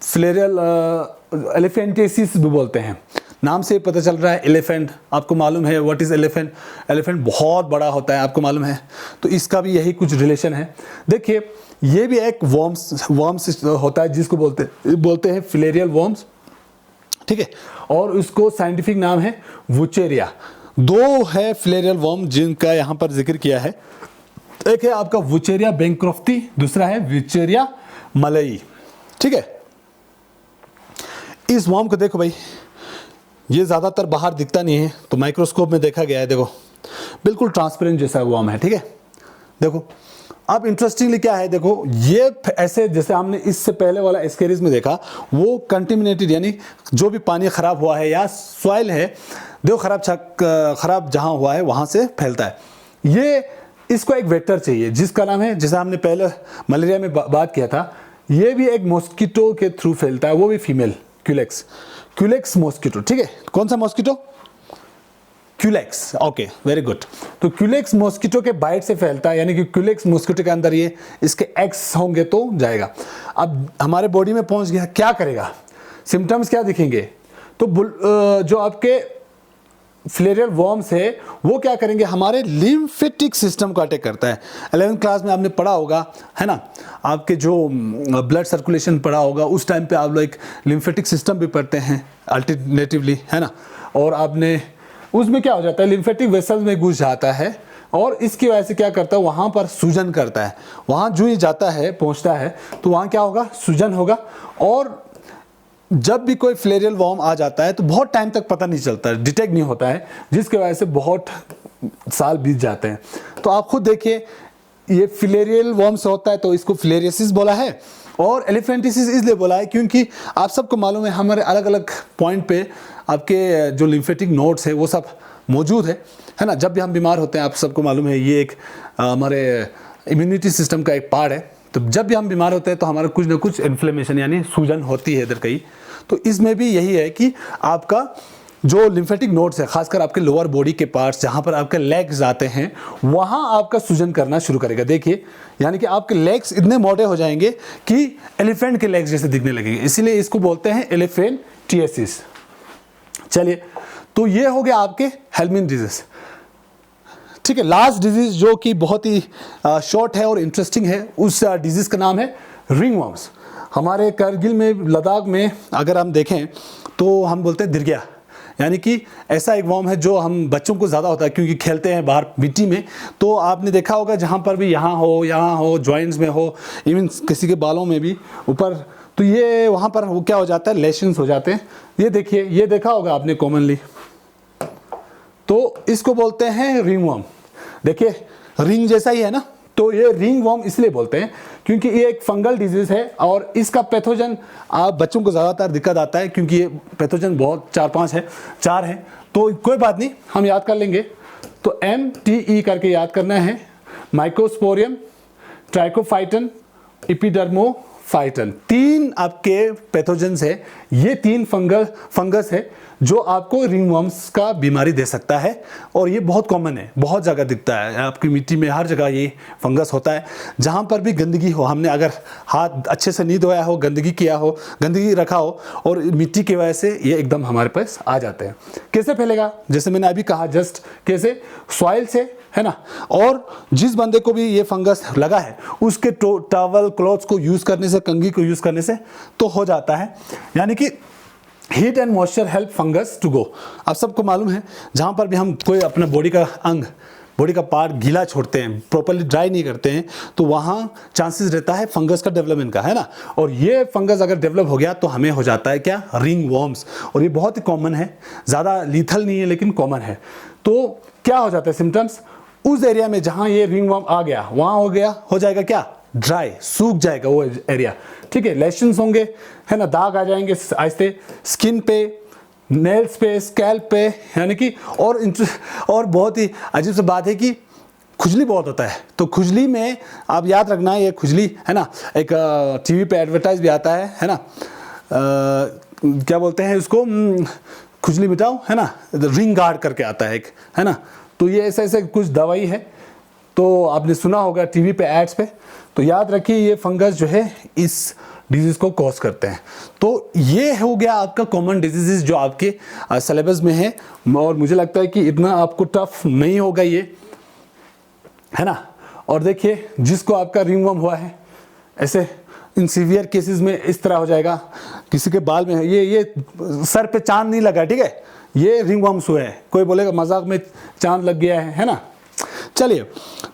फिलेरियल एलिफेंटियासिस भी बोलते हैं। नाम से पता चल रहा है एलिफेंट, आपको मालूम है व्हाट इज़ एलिफेंट। एलिफेंट बहुत बड़ा होता है, आपको मालूम है, तो इसका भी यही कुछ रिलेशन है। देखिए, ये भी एक वर्म्स होता है, जिसको बोलते हैं फिलेरियल वर्म्स, ठीक है। और उसको साइंटिफिक नाम है वुचेरिया। 2 है फिलेरियल वर्म जिनका यहाँ पर जिक्र किया है। एक है आपका वुचेरिया बैंक्रॉफ्टी, दूसरा है वुचेरिया मलई, ठीक है। इस वर्म को देखो भाई, ये ज़्यादातर बाहर दिखता नहीं है, तो माइक्रोस्कोप में देखा गया है, देखो बिल्कुल ट्रांसपेरेंट जैसा वर्म है, ठीक है। देखो अब इंटरेस्टिंगली क्या है, देखो ये ऐसे जैसे हमने इससे पहले वाला एस्केरिस में देखा, वो कंटेमिनेटेड, यानी जो भी पानी खराब हुआ है या सॉइल है, देखो खराब जहाँ हुआ है वहाँ से फैलता है। ये इसको एक वेक्टर चाहिए जिसका नाम है, जैसे हमने पहले मलेरिया में बात किया था, ये भी एक मॉस्किटो के थ्रू फैलता है, वो भी फीमेल, क्यूलेक्स मॉस्किटो, ठीक है। कौन सा mosquito? Culex, okay, very good. तो क्यूलेक्स मॉस्किटो के बाइट से फैलता है, यानी कि क्यूलेक्स मॉस्किटो के अंदर ये इसके एग्स होंगे तो जाएगा। अब हमारे बॉडी में पहुंच गया, क्या करेगा? सिम्टम्स क्या दिखेंगे? तो जो आपके फिलेरियल वर्म्स है वो क्या करेंगे? हमारे लिम्फेटिक सिस्टम को अटैक करता है। 11th क्लास में आपने पढ़ा होगा, है ना, आपके जो ब्लड सर्कुलेशन पढ़ा होगा, उस टाइम पे आप लोग एक लिम्फेटिक सिस्टम भी पढ़ते हैं अल्टरनेटिवली, है ना। और आपने उसमें क्या हो जाता है, लिम्फेटिक वेसल्स में घुस जाता है, और इसकी वजह से क्या करता है, वहाँ पर सूजन करता है। वहाँ जो ही जाता है, पहुँचता है, तो वहाँ क्या होगा? सूजन होगा। और जब भी कोई फिलेरियल वर्म आ जाता है तो बहुत टाइम तक पता नहीं चलता है, डिटेक्ट नहीं होता है, जिसकी वजह से बहुत साल बीत जाते हैं। तो आप खुद देखिए, ये फिलेरियल वर्म से होता है, तो इसको फिलेरियासिस बोला है। और एलिफेंटिसिस इसलिए बोला है क्योंकि आप सबको मालूम है, हमारे अलग अलग पॉइंट पे आपके जो लिम्फेटिक नोड्स है वो सब मौजूद है ना। जब भी हम बीमार होते हैं, आप सबको मालूम है, ये एक हमारे इम्यूनिटी सिस्टम का एक पार्ट है। तो जब भी हम बीमार होते हैं तो हमारा कुछ ना कुछ इन्फ्लेमेशन, यानी सूजन होती है इधर कहीं। तो इसमें भी यही है कि आपका जो लिम्फेटिक नोड्स है, खासकर आपके लोअर बॉडी के पार्ट्स, जहाँ पर आपके लेग्स आते हैं, वहाँ आपका सूजन करना शुरू करेगा। देखिए, यानी कि आपके लेग्स इतने मोटे हो जाएंगे कि एलिफेंट के लेग्स जैसे दिखने लगेंगे, इसीलिए इसको बोलते हैं एलिफेंटियासिस। चलिए, तो ये हो गया आपके हेल्मिन डिजीज, ठीक है। लास्ट डिजीज जो कि बहुत ही शॉर्ट है और इंटरेस्टिंग है, उस डिजीज का नाम है रिंगवर्म्स। हमारे करगिल में, लद्दाख में अगर हम देखें तो हम बोलते हैं दिरगिया, यानी कि ऐसा एक वर्म है जो हम बच्चों को ज़्यादा होता है क्योंकि खेलते हैं बाहर मिट्टी में। तो आपने देखा होगा जहाँ पर भी यहाँ हो, जॉइंट्स में हो, इवन किसी के बालों में भी ऊपर, तो ये वहाँ पर वो क्या हो जाता है, लेशंस हो जाते हैं। ये देखिए, ये देखा होगा आपने कॉमनली, तो इसको बोलते हैं रिंगवर्म। देखिए, रिंग जैसा ही है ना, तो ये रिंगवर्म इसलिए बोलते हैं क्योंकि ये एक फंगल डिजीज है, और इसका पैथोजन आप बच्चों को ज़्यादातर दिक्कत आता है क्योंकि ये पैथोजन बहुत 4 है। तो कोई बात नहीं, हम याद कर लेंगे। तो MTE करके याद करना है। माइकोस्पोरियम, ट्राइकोफाइटन, एपिडर्मोफाइटन, 3 आपके पैथोजेंस है। ये 3 फंगस है जो आपको रिंगवर्म्स का बीमारी दे सकता है। और ये बहुत कॉमन है, बहुत जगह दिखता है, आपकी मिट्टी में हर जगह ये फंगस होता है। जहाँ पर भी गंदगी हो, हमने अगर हाथ अच्छे से नहीं धोया हो, गंदगी किया हो, गंदगी रखा हो, और मिट्टी की वजह से ये एकदम हमारे पास आ जाते हैं। कैसे फैलेगा? जैसे मैंने अभी कहा जस्ट, कैसे? सॉइल से, है ना। और जिस बंदे को भी ये फंगस लगा है उसके टॉवल क्लॉथ्स को यूज़ करने से, कंघी को यूज़ करने से तो हो जाता है। यानी कि heat and moisture help fungus to go. आप सबको मालूम है, जहाँ पर भी हम कोई अपना बॉडी का अंग, बॉडी का पार्ट गीला छोड़ते हैं, प्रॉपर्ली ड्राई नहीं करते हैं, तो वहाँ चांसेस रहता है फंगस का डेवलपमेंट का, है ना। और ये फंगस अगर डेवलप हो गया तो हमें हो जाता है क्या? Ring worms. और ये बहुत ही कॉमन है, ज़्यादा लीथल नहीं है लेकिन कॉमन है। तो क्या हो जाता है सिम्टम्स? उस एरिया में जहाँ ये रिंग वॉर्म आ गया, वहाँ हो जाएगा क्या? ड्राई, सूख जाएगा वो एरिया, ठीक है। लेशंस होंगे, है ना, दाग आ जाएंगे आहिस्ते स्किन पे, नेल्स पे, स्कैल्प पे, यानी कि और बहुत ही अजीब सी बात है कि खुजली बहुत होता है। तो खुजली में आप याद रखना, ये खुजली, है ना, एक टीवी पे एडवर्टाइज भी आता है ना, क्या बोलते हैं उसको, खुजली मिटाओ, है ना, रिंग गार्ड करके आता है एक, है ना। तो ये ऐसे कुछ दवाई है, तो आपने सुना होगा टीवी पे एड्स पे। तो याद रखिए ये फंगस जो है इस डिजीज़ को कॉज करते हैं। तो ये हो गया आपका कॉमन डिजीज़ जो आपके सिलेबस में है, और मुझे लगता है कि इतना आपको टफ नहीं होगा ये, है ना। और देखिए जिसको आपका रिंगवर्म हुआ है, ऐसे इन सीवियर केसेस में इस तरह हो जाएगा। किसी के बाल में ये सर पे चांद नहीं लगा, ठीक है, ये रिंगवर्म्स हुए हैं। कोई बोलेगा मजाक में चांद लग गया है ना। चलिए,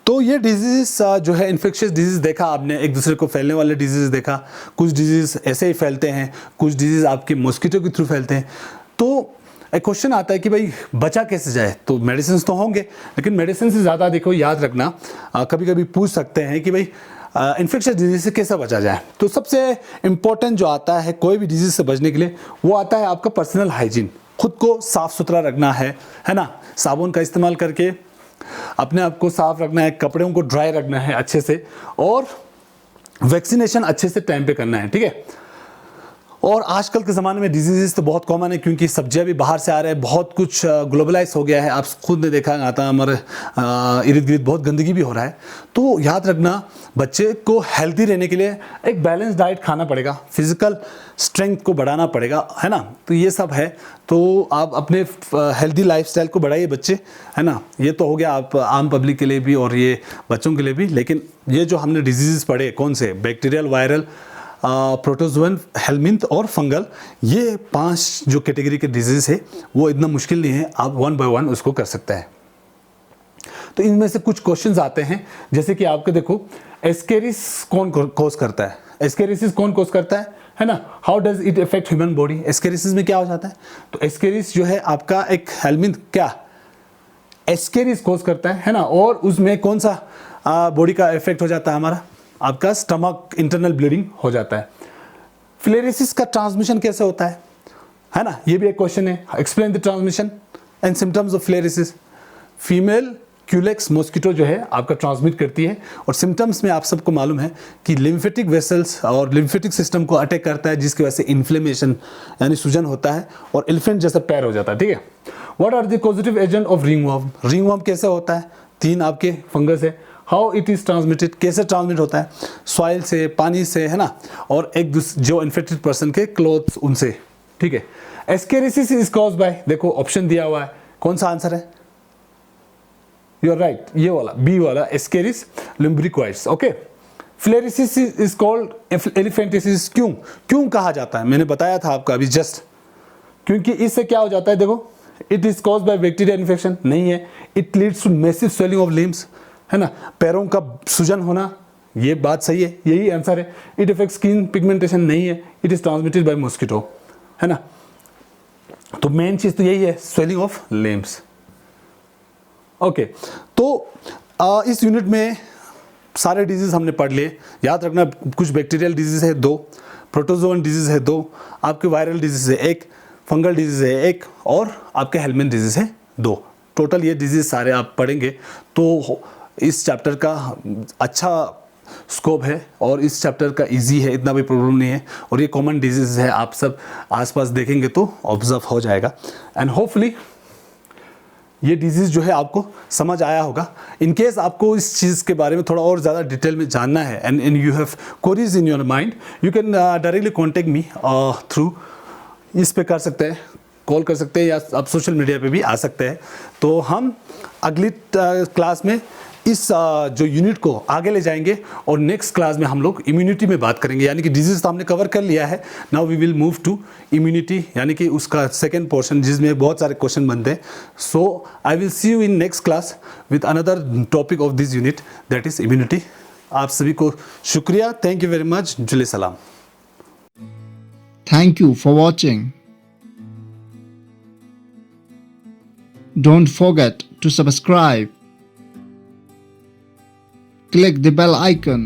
तो ये डिजीज जो है इन्फेक्शियस डिजीज देखा आपने, एक दूसरे को फैलने वाले डिजीज देखा। कुछ डिजीज ऐसे ही फैलते हैं, कुछ डिजीज आपके मॉस्किटो के थ्रू फैलते हैं। तो एक क्वेश्चन आता है कि भाई बचा कैसे जाए? तो मेडिसिन तो होंगे, लेकिन मेडिसिन से ज़्यादा देखो याद रखना, कभी कभी पूछ सकते हैं कि भाई इन्फेक्शियस डिजीज से कैसे बचा जाए। तो सबसे इम्पोर्टेंट जो आता है कोई भी डिजीज से बचने के लिए, वो आता है आपका पर्सनल हाइजीन। खुद को साफ सुथरा रखना है ना, साबुन का इस्तेमाल करके अपने आप को साफ रखना है, कपड़ों को ड्राई रखना है अच्छे से, और वैक्सीनेशन अच्छे से टाइम पे करना है, ठीक है। और आजकल के ज़माने में डिजीज़ तो बहुत कॉमन है, क्योंकि सब्जियां भी बाहर से आ रहे हैं, बहुत कुछ ग्लोबलाइज हो गया है। आप खुद ने देखा आता हमारे इर्द गिर्द बहुत गंदगी भी हो रहा है। तो याद रखना, बच्चे को हेल्दी रहने के लिए एक बैलेंस डाइट खाना पड़ेगा, फिजिकल स्ट्रेंथ को बढ़ाना पड़ेगा, है ना। तो ये सब है, तो आप अपने हेल्दी लाइफस्टाइल को बढ़ाइए बच्चे, है ना। ये तो हो गया आप आम पब्लिक के लिए भी और ये बच्चों के लिए भी। लेकिन ये जो हमने डिजीज़ पढ़े, कौन से? बैक्टीरियल, वायरल, प्रोटोजोअन, हेलमिंथ और फंगल, ये 5 जो कैटेगरी के डिजीज़ है वो इतना मुश्किल नहीं है, आप 1 बाय 1 उसको कर सकते हैं। तो इनमें से कुछ क्वेश्चंस आते हैं, जैसे कि आपके देखो, एस्केरिस कौन कोज करता है? एस्केरिसिस कौन कोज करता है ना। How does it affect human body? Ascariasis में क्या हो जाता है? तो एस्केरिस जो है आपका एक हेलमिंथ, क्या एस्केरिस कोज करता है ना। और उसमें कौन सा बॉडी का इफेक्ट हो जाता है? हमारा आपका स्टमक, इंटरनल ब्लीडिंग हो जाता है। फिलेरिसिस का ट्रांसमिशन कैसे होता है ना, ये भी एक क्वेश्चन है। Explain the transmission and symptoms of filariasis. Female culex mosquito जो है आपका ट्रांसमिट करती है, और सिम्टम्स में आप सबको मालूम है कि लिम्फेटिक वेसल्स और लिम्फेटिक सिस्टम को अटैक करता है, जिसकी वजह से इन्फ्लेमेशन यानी सूजन होता है और एलिफेंट जैसा पैर हो जाता है, ठीक है। What are the positive agent of ringworm? Ringworm कैसे होता है? 3 आपके फंगस है। How it is transmitted? कैसे ट्रांसमिट होता है? सॉइल से, पानी से, है ना, और एक दूसरे जो इन्फेक्टेड पर्सन के क्लोथ्स, उनसे, ठीक है। एस्केरिसिस इज कॉज्ड बाय, देखो ऑप्शन दिया हुआ है, कौन सा आंसर है? यू आर राइट, ये वाला बी वाला, Ascaris लुम्ब्रिकोइड्स, okay. Filariasis is called एलिफेंटिसिस, क्यों कहा जाता है? मैंने बताया था आपको अभी जस्ट, क्योंकि इससे क्या हो जाता है, देखो, it is caused by bacteria infection, नहीं है। It leads to massive swelling of limbs, है ना, पैरों का सूजन होना, ये बात सही है, यही आंसर है। इट इफेक्ट स्किन पिगमेंटेशन, नहीं है। It is transmitted by mosquito, है ना। तो मेन चीज तो यही है, स्वेलिंग ऑफ लिम्स, ओके। तो इस यूनिट में सारे डिजीज हमने पढ़ लिए। याद रखना, कुछ बैक्टीरियल डिजीज है 2, प्रोटोजोअन डिजीज है 2, आपके वायरल डिजीज है 1, फंगल डिजीज है 1, और आपके हेलमिंथ डिजीज है 2। टोटल ये डिजीज सारे आप पढ़ेंगे तो इस चैप्टर का अच्छा स्कोप है और इस चैप्टर का इजी है, इतना भी प्रॉब्लम नहीं है और ये कॉमन डिजीज है, आप सब आसपास देखेंगे तो ऑब्जर्व हो जाएगा एंड होपफुली ये डिजीज़ जो है आपको समझ आया होगा। इन केस आपको इस चीज़ के बारे में थोड़ा और ज़्यादा डिटेल में जानना है and you have queries in your mind, you can directly contact me through, इस पे कर सकते हैं, कॉल कर सकते हैं या आप सोशल मीडिया पे भी आ सकते हैं। तो हम अगली क्लास में इस जो यूनिट को आगे ले जाएंगे और नेक्स्ट क्लास में हम लोग इम्यूनिटी में बात करेंगे, यानी कि डिजीज़ तो हमने कवर कर लिया है, now we will move to immunity, यानी कि उसका सेकेंड पोर्शन जिसमें बहुत सारे क्वेश्चन बनते हैं। So I will see you in next class with another topic of this unit, that is immunity. आप सभी को शुक्रिया, थैंक यू वेरी मच, जुले सलाम। Thank you for watching. Don't forget to subscribe. Click the bell icon